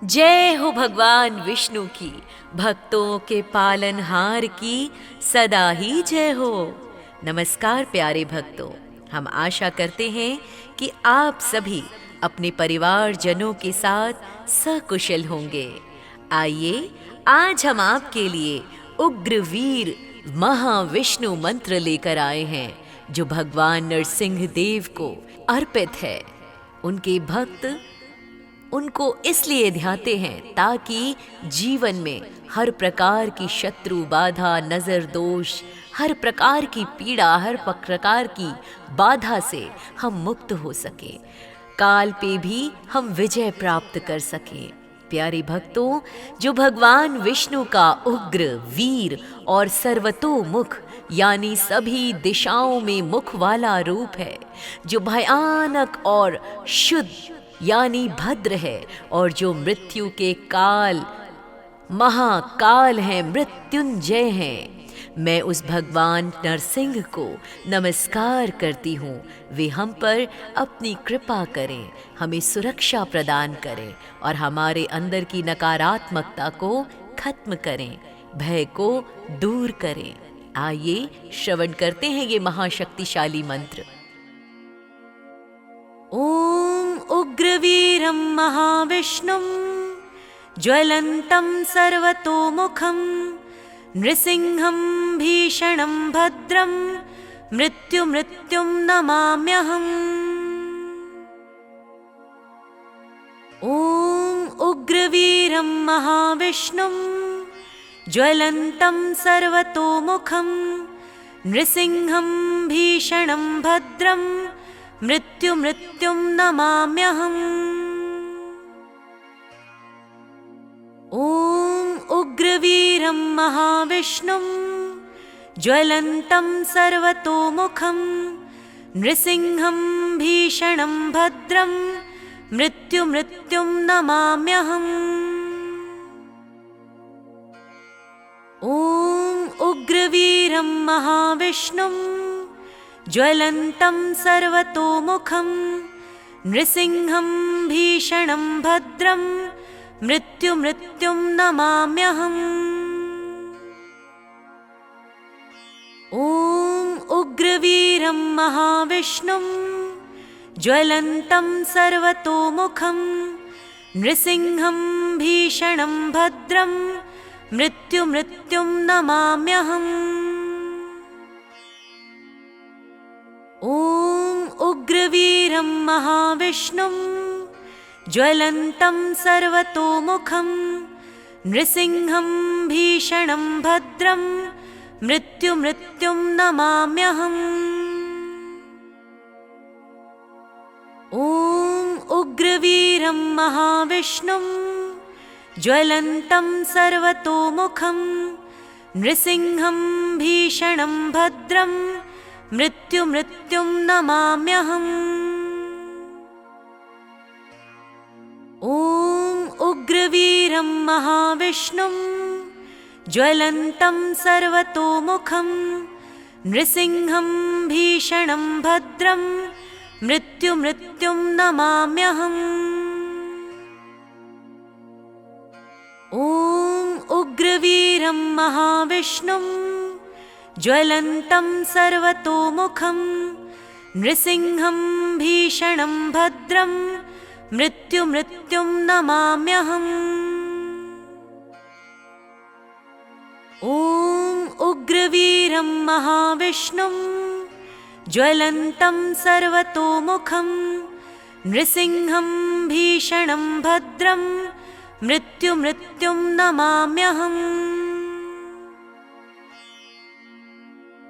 जय हो भगवान विष्णु की, भक्तों के पालनहार की सदा ही जय हो। नमस्कार प्यारे भक्तों, हम आशा करते हैं कि आप सभी अपने परिवारजनों के साथ सकुशल होंगे। आइए आज हम आपके लिए उग्रवीर महाविष्णु मंत्र लेकर आए हैं, जो भगवान नरसिंह देव को अर्पित है। उनके भक्त उनको इसलिए ध्याते हैं ताकि जीवन में हर प्रकार की शत्रु बाधा, नजर दोष, हर प्रकार की पीड़ा, हर प्रकार की बाधा से हम मुक्त हो सके, काल पे भी हम विजय प्राप्त कर सकें। प्यारे भक्तों, जो भगवान विष्णु का उग्र, वीर और सर्वतोमुख यानी सभी दिशाओं में मुख वाला रूप है, जो भयानक और शुद्ध यानी भद्र है, और जो मृत्यु के काल महाकाल हैं, मृत्युंजय हैं, मैं उस भगवान नरसिंह को नमस्कार करती हूँ। वे हम पर अपनी कृपा करें, हमें सुरक्षा प्रदान करें और हमारे अंदर की नकारात्मकता को खत्म करें, भय को दूर करें। आइए श्रवण करते हैं ये महाशक्तिशाली मंत्र। ॐ उग्रवीरं महाविष्णुं ज्वलन्तं सर्वतोमुखं नृसिंहं भीषणं भद्रं मृत्युमृत्युं नमाम्यहम्। ॐ उग्रवीरं महाविष्णुं ज्वलन्तं सर्वतोमुखं नृसिंहं भीषणं भद्रं मृत्युमृत्युं नमाम्यहम्। ॐ उग्रवीरं महाविष्णुं ज्वलन्तं सर्वतोमुखं नृसिंहं भीषणं भद्रं मृत्युं नमाम्यहम्। ॐ उग्रवीरं महाविष्णुं ज्वलन्तं सर्वतोमुखं नृसिंहं भीषणं भद्रं मृत्युं नमाम्यहम्। ॐ उग्रवीरं महाविष्णुं ज्वलन्तं सर्वतोमुखं नृसिंहं भीषणं भद्रं मृत्युं नमाम्यहम्। ॐ उग्रवीरं महाविष्णुं ज्वलन्तं सर्वतोमुखं नृसिंहं भीषणं भद्रं मृत्युं नमाम्यहम्। ॐ उग्रवीरं महाविष्णुं ज्वलन्तं सर्वतोमुखं नृसिंहं भीषणं भद्रं मृत्युं नमाम्यहम्। ॐ उग्रवीरं महाविष्णुं ज्वलन्तं सर्वतोमुखं नृसिंहं भीषणं भद्रं मृत्युं नमाम्यहम्। ॐ उग्रवीरं महाविष्णुं ज्वलन्तं सर्वतोमुखं नृसिंहं भीषणं भद्रं मृत्युं नमाम्यहम्। ॐ उग्रवीरं महाविष्णुं ज्वलन्तं सर्वतोमुखं नृसिंहं भीषणं भद्रं मृत्युं नमाम्यहम्।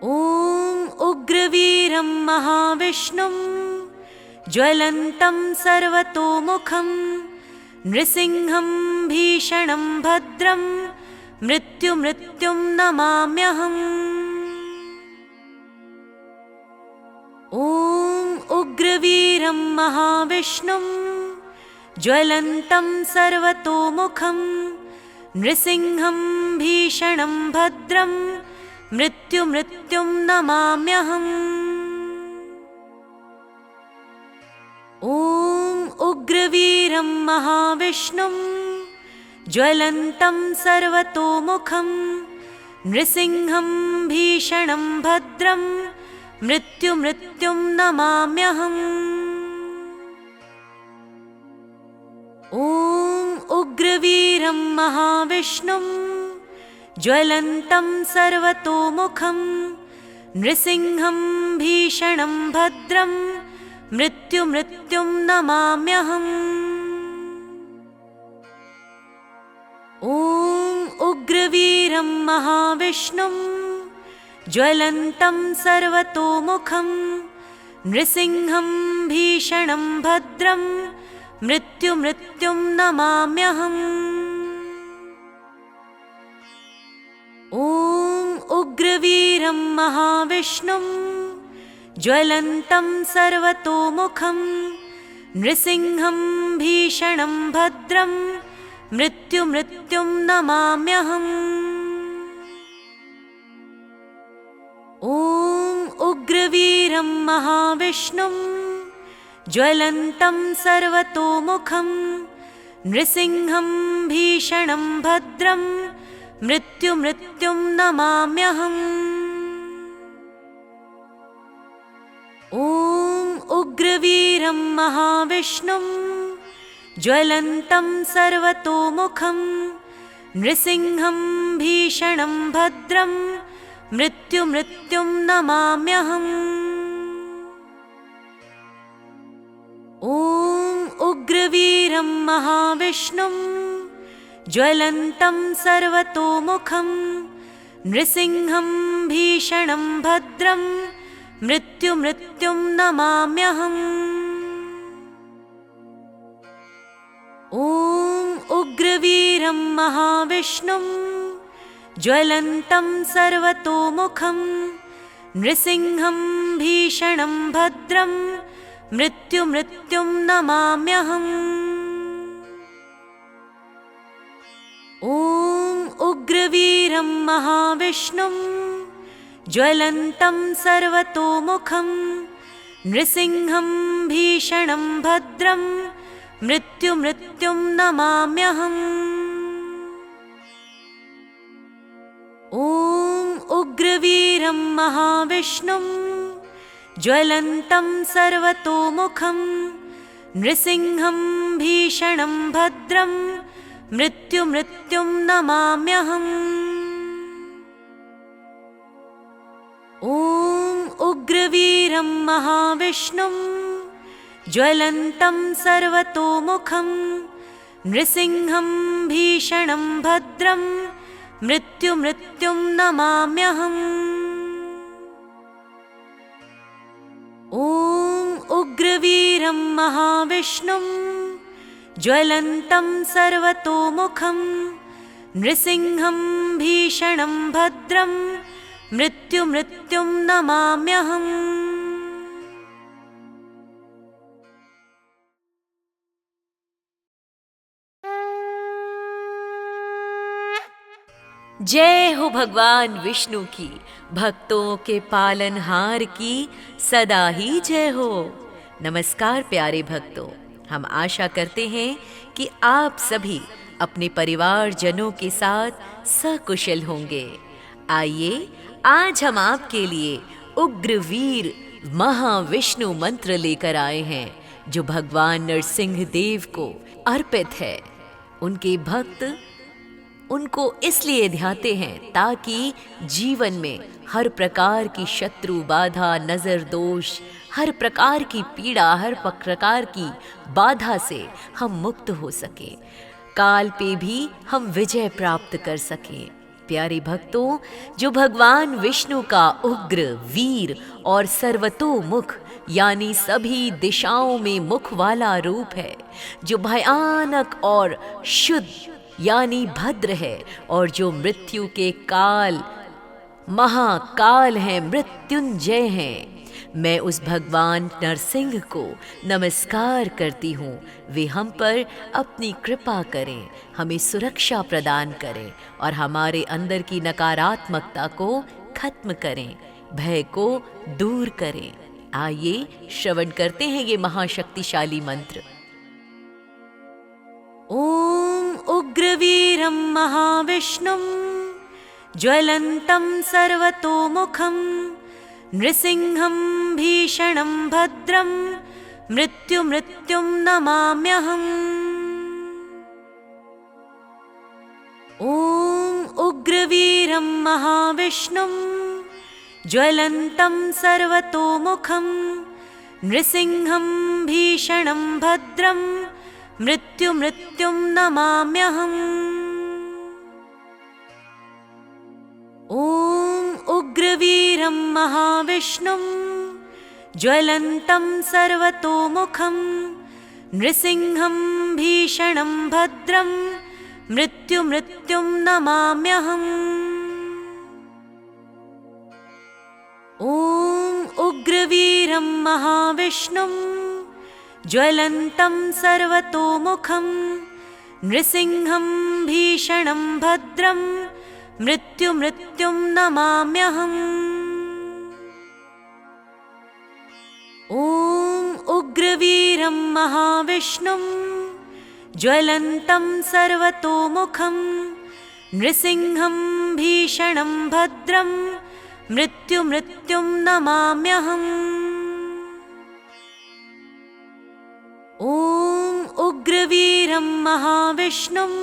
ॐ उग्रवीरं महाविष्णुं ज्वलन्तं सर्वतोमुखं नृसिंहं भीषणं भद्रं मृत्युं नमाम्यहम्। ॐ उग्रवीरं महाविष्णुं ज्वलन्तं सर्वतोमुखं नृसिंहं भीषणं भद्रं मृत्युं नमाम्यहम्। ॐ उग्रवीरं महाविष्णुं ज्वलन्तं सर्वतोमुखं नृसिंहं भीषणं भद्रं मृत्युं नमाम्यहम्। ॐ उग्रवीरं महाविष्णुं ज्वलन्तं सर्वतोमुखं नृसिंहं भीषणं भद्रं मृत्युं नमाम्यहम्। ॐ उग्रवीरं महाविष्णुं ज्वलन्तं सर्वतोमुखं नृसिंहं भीषणं भद्रं मृत्युं नमाम्यहम्। ॐ उग्रवीरं महाविष्णुं ज्वलन्तं सर्वतोमुखं नृसिंहं भीषणं भद्रं मृत्युं नमाम्यहम्। ॐ उग्रवीरं महाविष्णुं ज्वलन्तं सर्वतोमुखं नृसिंहं भीषणं भद्रं मृत्युं नमाम्यहम्। ॐ उग्रवीरं महाविष्णुं ज्वलन्तं सर्वतोमुखं नृसिंहं भीषणं भद्रं मृत्युं नमाम्यहम्। ॐ उग्रवीरं महाविष्णुं ज्वलन्तं सर्वतोमुखं नृसिंहं भीषणं भद्रं मृत्युं नमाम्यहम्। ॐ उग्रवीरं महाविष्णुं ज्वलन्तं सर्वतोमुखं नृसिंहं भीषणं भद्रं मृत्युं नमाम्यहम्। ॐ उग्रवीरं महाविष्णुं ज्वलन्तं सर्वतोमुखं नृसिंहं भीषणं भद्रं मृत्युं नमाम्यहम्। ॐ उग्रवीरं महाविष्णुं ज्वलन्तं सर्वतोमुखं नृसिंहं भीषणं भद्रं मृत्युं नमाम्यहम्। ॐ उग्रवीरं महाविष्णुं ज्वलन्तं सर्वतोमुखं नृसिंहं भीषणं भद्रं मृत्युं नमाम्यहम्। ॐ उग्रवीरं महाविष्णुं ज्वलन्तं सर्वतोमुखं नृसिंहं भीषणं भद्रं मृत्युं नमाम्यहम्। जय हो भगवान विष्णु की, भक्तों के पालनहार की सदा ही जय हो। नमस्कार प्यारे भक्तों, हम आशा करते हैं कि आप सभी अपने परिवारजनों के साथ सकुशल होंगे। आइए आज हम आपके लिए उग्रवीर महाविष्णु मंत्र लेकर आए हैं, जो भगवान नरसिंह देव को अर्पित है। उनके भक्त उनको इसलिए ध्याते हैं ताकि जीवन में हर प्रकार की शत्रु बाधा, नजर दोष, हर प्रकार की पीड़ा, हर प्रकार की बाधा से हम मुक्त हो सके, काल पे भी हम विजय प्राप्त कर सकें। प्यारे भक्तों, जो भगवान विष्णु का उग्र, वीर और सर्वतोमुख यानी सभी दिशाओं में मुख वाला रूप है, जो भयानक और शुद्ध यानी भद्र है, और जो मृत्यु के काल महाकाल हैं, मृत्युंजय हैं, मैं उस भगवान नरसिंह को नमस्कार करती हूँ। वे हम पर अपनी कृपा करें, हमें सुरक्षा प्रदान करें और हमारे अंदर की नकारात्मकता को खत्म करें, भय को दूर करें। आइए श्रवण करते हैं ये महाशक्तिशाली मंत्र। ॐ उग्रवीरं महाविष्णुं ज्वलन्तं सर्वतोमुखं नृसिंहं भीषणं भद्रं मृत्युं नमाम्यहम्। ॐ उग्रवीरं महाविष्णुं ज्वलन्तं सर्वतोमुखं नृसिंहं भीषणं भद्रं मृत्युं नमाम्यहम्। ॐ उग्रवीरं महाविष्णुं ज्वलन्तं सर्वतोमुखं नृसिंहं भीषणं भद्रं मृत्युं नमाम्यहम्। ॐ उग्रवीरं महाविष्णुं ज्वलन्तं सर्वतोमुखं नृसिंहं भीषणं भद्रं मृत्युं नमाम्यहम्। ॐ उग्रवीरं महाविष्णुं ज्वलन्तं सर्वतोमुखं नृसिंहं भीषणं भद्रं मृत्युं नमाम्यहम्। ॐ उग्रवीरं महाविष्णुं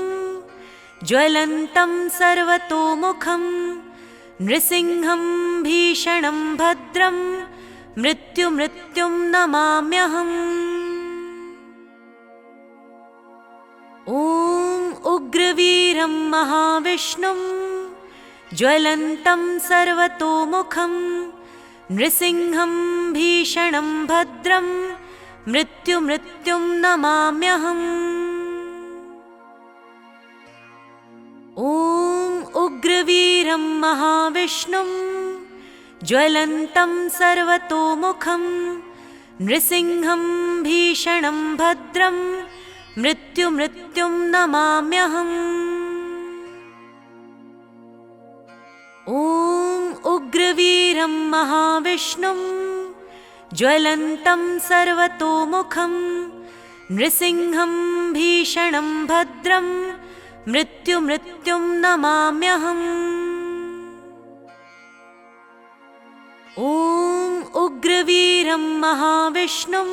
ज्वलन्तं सर्वतोमुखं नृसिंहं भीषणं भद्रं मृत्युं नमाम्यहम्। ॐ उग्रवीरं महाविष्णुं ज्वलन्तं सर्वतोमुखं नृसिंहं भीषणं भद्रं मृत्युं नमाम्यहम्। ॐ उग्रवीरं महाविष्णुं ज्वलन्तं सर्वतोमुखं नृसिंहं भीषणं भद्रं मृत्युं नमाम्यहम्। ॐ उग्रवीरं महाविष्णुं ज्वलन्तं सर्वतोमुखं नृसिंहं भीषणं भद्रं मृत्युं नमाम्यहम्। ॐ उग्रवीरं महाविष्णुं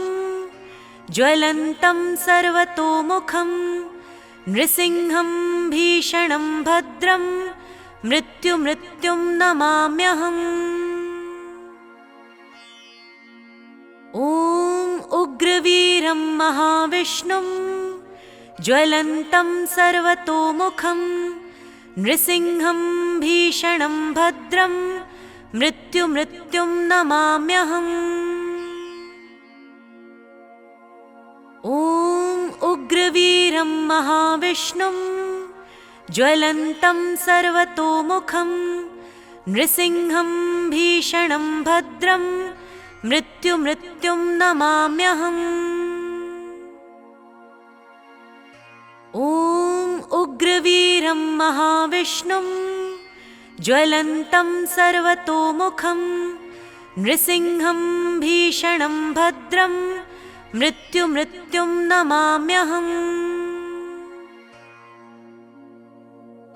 ज्वलन्तं सर्वतोमुखं नृसिंहं भीषणं भद्रं मृत्युं नमाम्यहम्। ॐ उग्रवीरं महाविष्णुं ज्वलन्तं सर्वतोमुखं नृसिंहं भीषणं भद्रं मृत्युं नमाम्यहम्। ॐ उग्रवीरं महाविष्णुं ज्वलन्तं सर्वतोमुखं नृसिंहं भीषणं भद्रं मृत्युं नमाम्यहम्। ॐ उग्रवीरं महाविष्णुं ज्वलन्तं सर्वतोमुखं नृसिंहं भीषणं भद्रं मृत्युं नमाम्यहम्।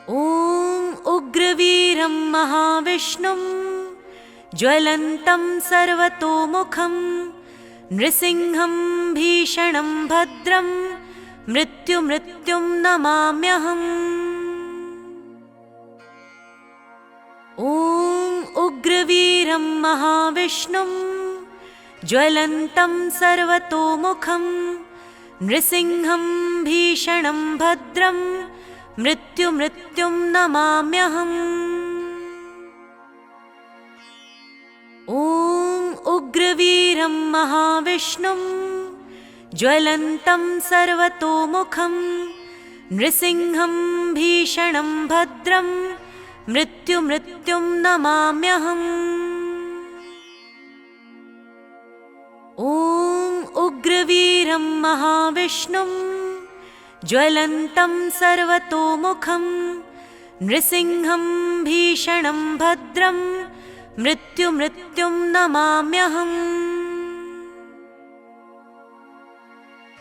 ॐ उग्रवीरं महाविष्णुं ज्वलन्तं सर्वतोमुखं नृसिंहं भीषणं भद्रं मृत्युं नमाम्यहम्। ॐ उग्रवीरं महाविष्णुं ज्वलन्तं सर्वतोमुखं नृसिंहं भीषणं भद्रं मृत्युं नमाम्यहम्। ॐ उग्रवीरं महाविष्णुं ज्वलन्तं सर्वतोमुखं नृसिंहं भीषणं भद्रं मृत्युं नमाम्यहम्। ॐ उग्रवीरं महाविष्णुं ज्वलन्तं सर्वतोमुखं नृसिंहं भीषणं भद्रं मृत्युं नमाम्यहम्।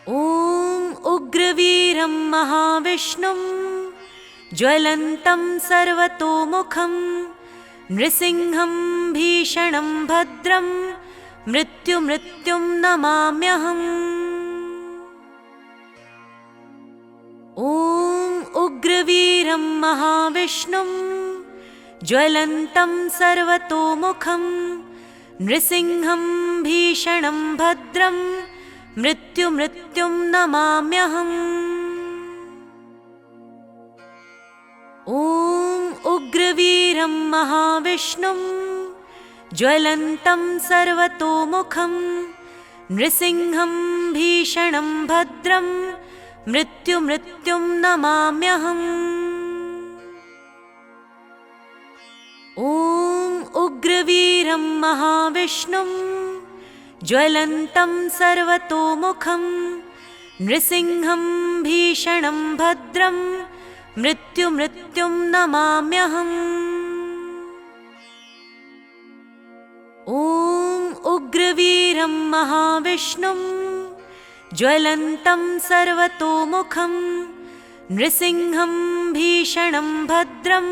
ॐ उग्रवीरं महाविष्णुं ज्वलन्तं सर्वतोमुखं नृसिंहं भीषणं भद्रं मृत्युं नमाम्यहम्। ॐ उग्रवीरं महाविष्णुं ज्वलन्तं सर्वतोमुखं नृसिंहं भीषणं भद्रं मृत्युं नमाम्यहम्। ॐ उग्रवीरं महाविष्णुं ज्वलन्तं सर्वतोमुखं नृसिंहं भीषणं भद्रं मृत्युं नमाम्यहम्। ॐ उग्रवीरं महाविष्णुं ज्वलन्तं सर्वतोमुखं नृसिंहं भीषणं भद्रं मृत्युं नमाम्यहम्। ॐ उग्रवीरं महाविष्णुं ज्वलन्तं सर्वतोमुखं नृसिंहं भीषणं भद्रं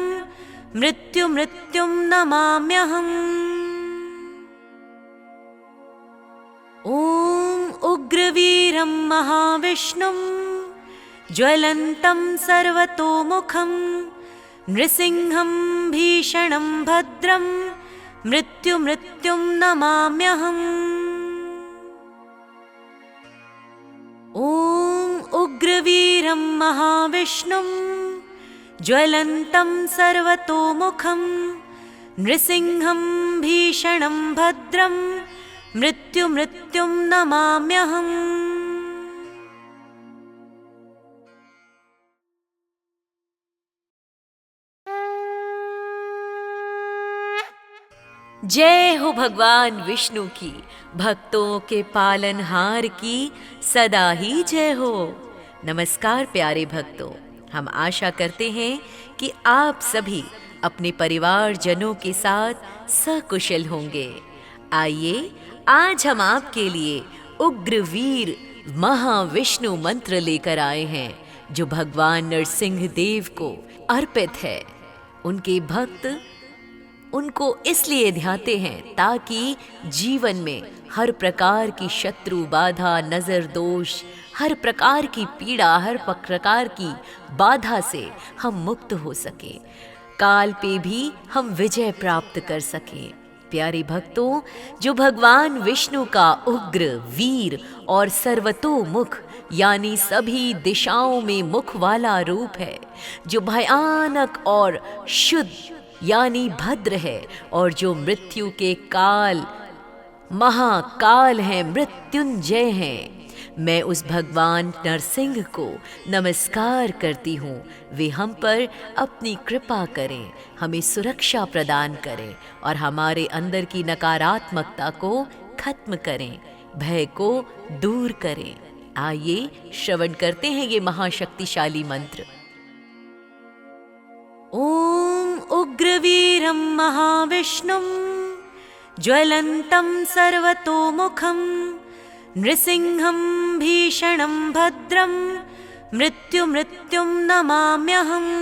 मृत्युं नमाम्यहम्। ॐ उग्रवीरं महाविष्णुं ज्वलन्तं सर्वतोमुखं नृसिंहं भीषणं भद्रं मृत्युं नमाम्यहम्। ॐ उग्रवीरं महाविष्णुं ज्वलन्तं सर्वतोमुखं नृसिंहं भीषणं भद्रं मृत्युं नमाम्यहम्। जय हो भगवान विष्णु की, भक्तों के पालनहार की सदा ही जय हो। नमस्कार प्यारे भक्तों, हम आशा करते हैं कि आप सभी अपने परिवारजनों के साथ सकुशल होंगे। आइए आज हम आपके लिए उग्रवीर महाविष्णु मंत्र लेकर आए हैं, जो भगवान नरसिंह देव को अर्पित है। उनके भक्त उनको इसलिए ध्याते हैं ताकि जीवन में हर प्रकार की शत्रु बाधा, नजर दोष, हर प्रकार की पीड़ा, हर प्रकार की बाधा से हम मुक्त हो सके, काल पे भी हम विजय प्राप्त कर सकें। प्यारे भक्तों, जो भगवान विष्णु का उग्र, वीर और सर्वतोमुख यानी सभी दिशाओं में मुख वाला रूप है, जो भयानक और शुद्ध यानी भद्र है, और जो मृत्यु के काल महाकाल हैं, मृत्युंजय हैं, मैं उस भगवान नरसिंह को नमस्कार करती हूँ। वे हम पर अपनी कृपा करें, हमें सुरक्षा प्रदान करें और हमारे अंदर की नकारात्मकता को खत्म करें, भय को दूर करें। आइए श्रवण करते हैं ये महाशक्तिशाली मंत्र। ओम उग्रवीरं महाविष्णुं ज्वलन्तं सर्वतोमुखं नृसिंहं भीषणं भद्रं मृत्युं नमाम्यहम्।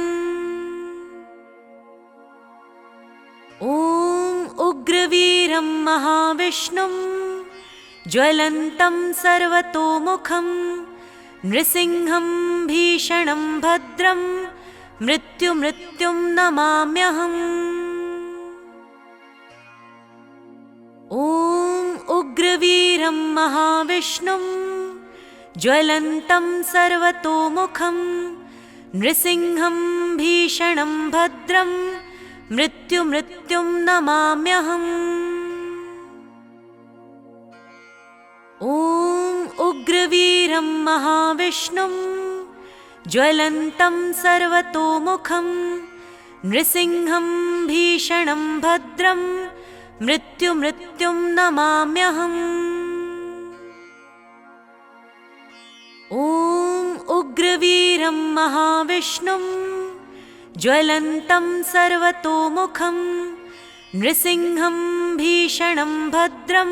ओम उग्रवीरं महाविष्णुं ज्वलन्तं सर्वतोमुखं नृसिंहं भीषणं भद्रं मृत्युं नमाम्यहम्। ओम उग्रवीरं महाविष्णुं ज्वलन्तं सर्वतोमुखं नृसिंहं भीषणं भद्रं मृत्युं नमाम्यहम्। ओम उग्रवीरं महाविष्णुं ज्वलन्तं सर्वतोमुखं नृसिंहं भीषणं भद्रं मृत्युं नमाम्यहम्। ओम उग्रवीरं महाविष्णुं ज्वलन्तं सर्वतोमुखं नृसिंहं भीषणं भद्रं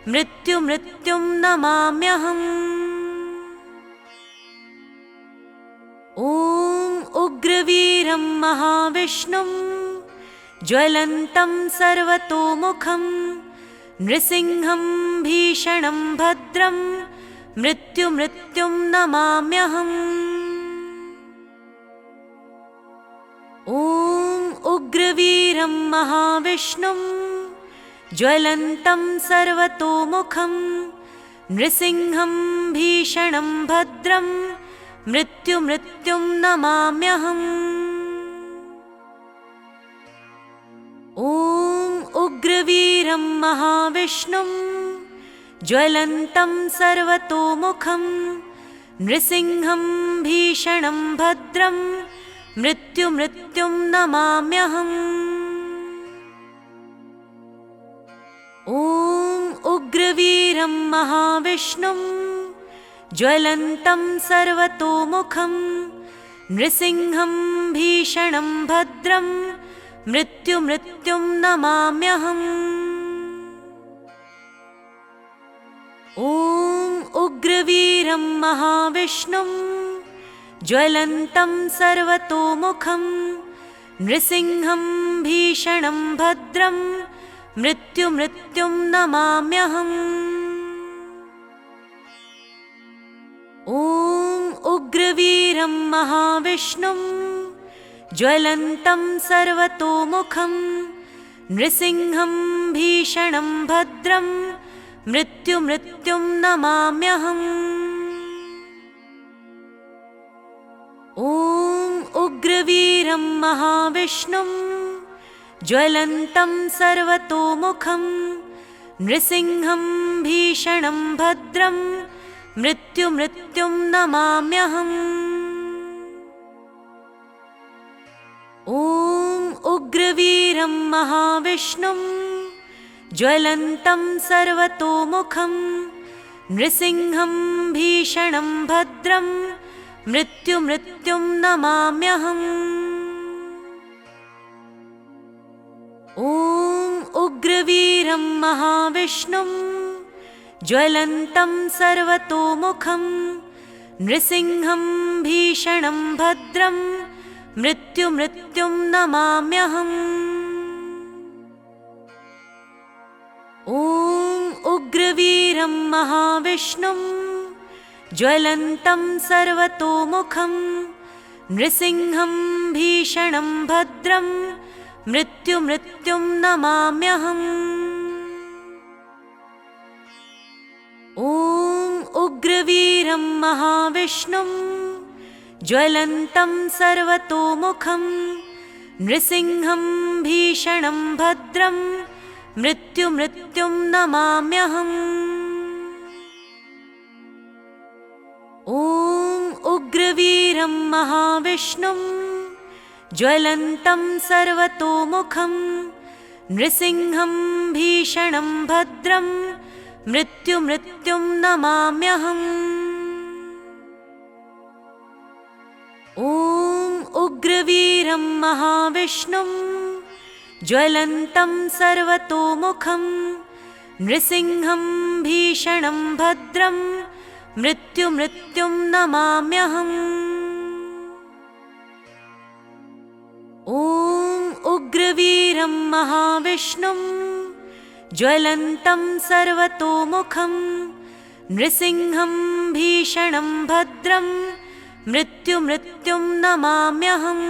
मृत्युं नमाम्यहम्। ओम उग्रवीरं महाविष्णुं ज्वलन्तं सर्वतोमुखं नृसिंहं भीषणं भद्रं मृत्युं नमाम्यहम्। ओम उग्रवीरं महाविष्णुं ज्वलन्तं सर्वतोमुखं नृसिंहं भीषणं भद्रं मृत्युं नमाम्यहम्। ओम उग्रवीरं महाविष्णुं ज्वलन्तं सर्वतोमुखं नृसिंहं भीषणं भद्रं मृत्युं नमाम्यहम्। ओम उग्रवीरं महाविष्णुं ज्वलन्तं सर्वतोमुखं नृसिंहं भीषणं भद्रं मृत्युं नमाम्यहम्। ओम उग्रवीरं महाविष्णुं ज्वलन्तं सर्वतोमुखं नृसिंहं भीषणं भद्रं मृत्युं नमाम्यहम्। ओम उग्रवीरं महाविष्णुं ज्वलन्तं सर्वतोमुखं नृसिंहं भीषणं भद्रं मृत्युं नमाम्यहम्। ओम उग्रवीरं महाविष्णुं ज्वलन्तं सर्वतोमुखं नृसिंहं भीषणं भद्रं मृत्युं नमाम्यहम्। ओम उग्रवीरं महाविष्णुं ज्वलन्तं सर्वतोमुखं नृसिंहं भीषणं भद्रं मृत्युं नमाम्यहम्। ॐ उग्रवीरं महाविष्णुं ज्वलन्तं सर्वतोमुखं नृसिंहं भीषणं भद्रं मृत्युं नमाम्यहम्। ॐ उग्रवीरं महाविष्णुं ज्वलन्तं सर्वतोमुखं नृसिंहं भीषणं भद्रं मृत्युं नमाम्यहम्। ॐ उग्रवीरं महाविष्णुं ज्वलन्तं सर्वतोमुखं नृसिंहं भीषणं भद्रं मृत्युं नमाम्यहम्। ॐ उग्रवीरं महाविष्णुं ज्वलन्तं सर्वतोमुखं नृसिंहं भीषणं भद्रं मृत्युं नमाम्यहम्। ॐ उग्रवीरं महाविष्णुं ज्वलन्तं सर्वतोमुखं नृसिंहं भीषणं भद्रं मृत्युं नमाम्यहम्। ॐ उग्रवीरं महाविष्णुं ज्वलन्तं सर्वतोमुखं नृसिंहं भीषणं भद्रं मृत्युं नमाम्यहम्।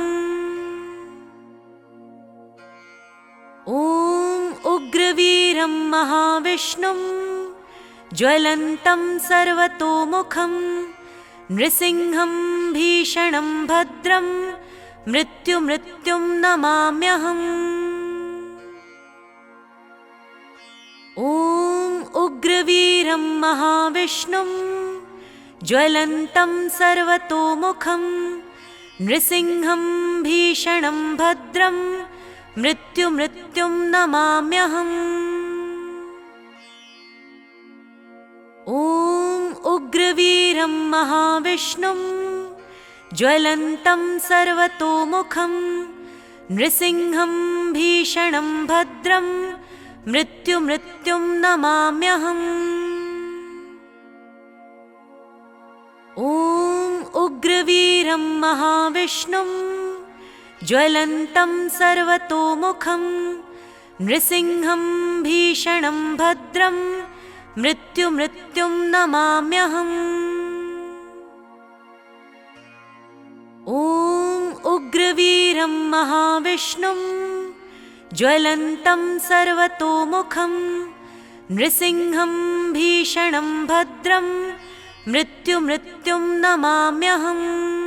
ॐ उग्रवीरं महाविष्णुं ज्वलन्तं सर्वतोमुखं नृसिंहं भीषणं भद्रं मृत्युं नमाम्यहम्। ॐ उग्रवीरं महाविष्णुं ज्वलन्तं सर्वतोमुखं नृसिंहं भीषणं भद्रं मृत्युं नमाम्यहम्। ॐ उग्रवीरं महाविष्णुं ज्वलन्तं सर्वतोमुखं नृसिंहं भीषणं भद्रं मृत्युं नमाम्यहम्। ॐ उग्रवीरं महाविष्णुं ज्वलन्तं सर्वतोमुखं नृसिंहं भीषणं भद्रं मृत्युं नमाम्यहम्। ॐ उग्रवीरं महाविष्णुं ज्वलन्तं सर्वतोमुखं नृसिंहं भीषणं भद्रं मृत्युं नमाम्यहम्।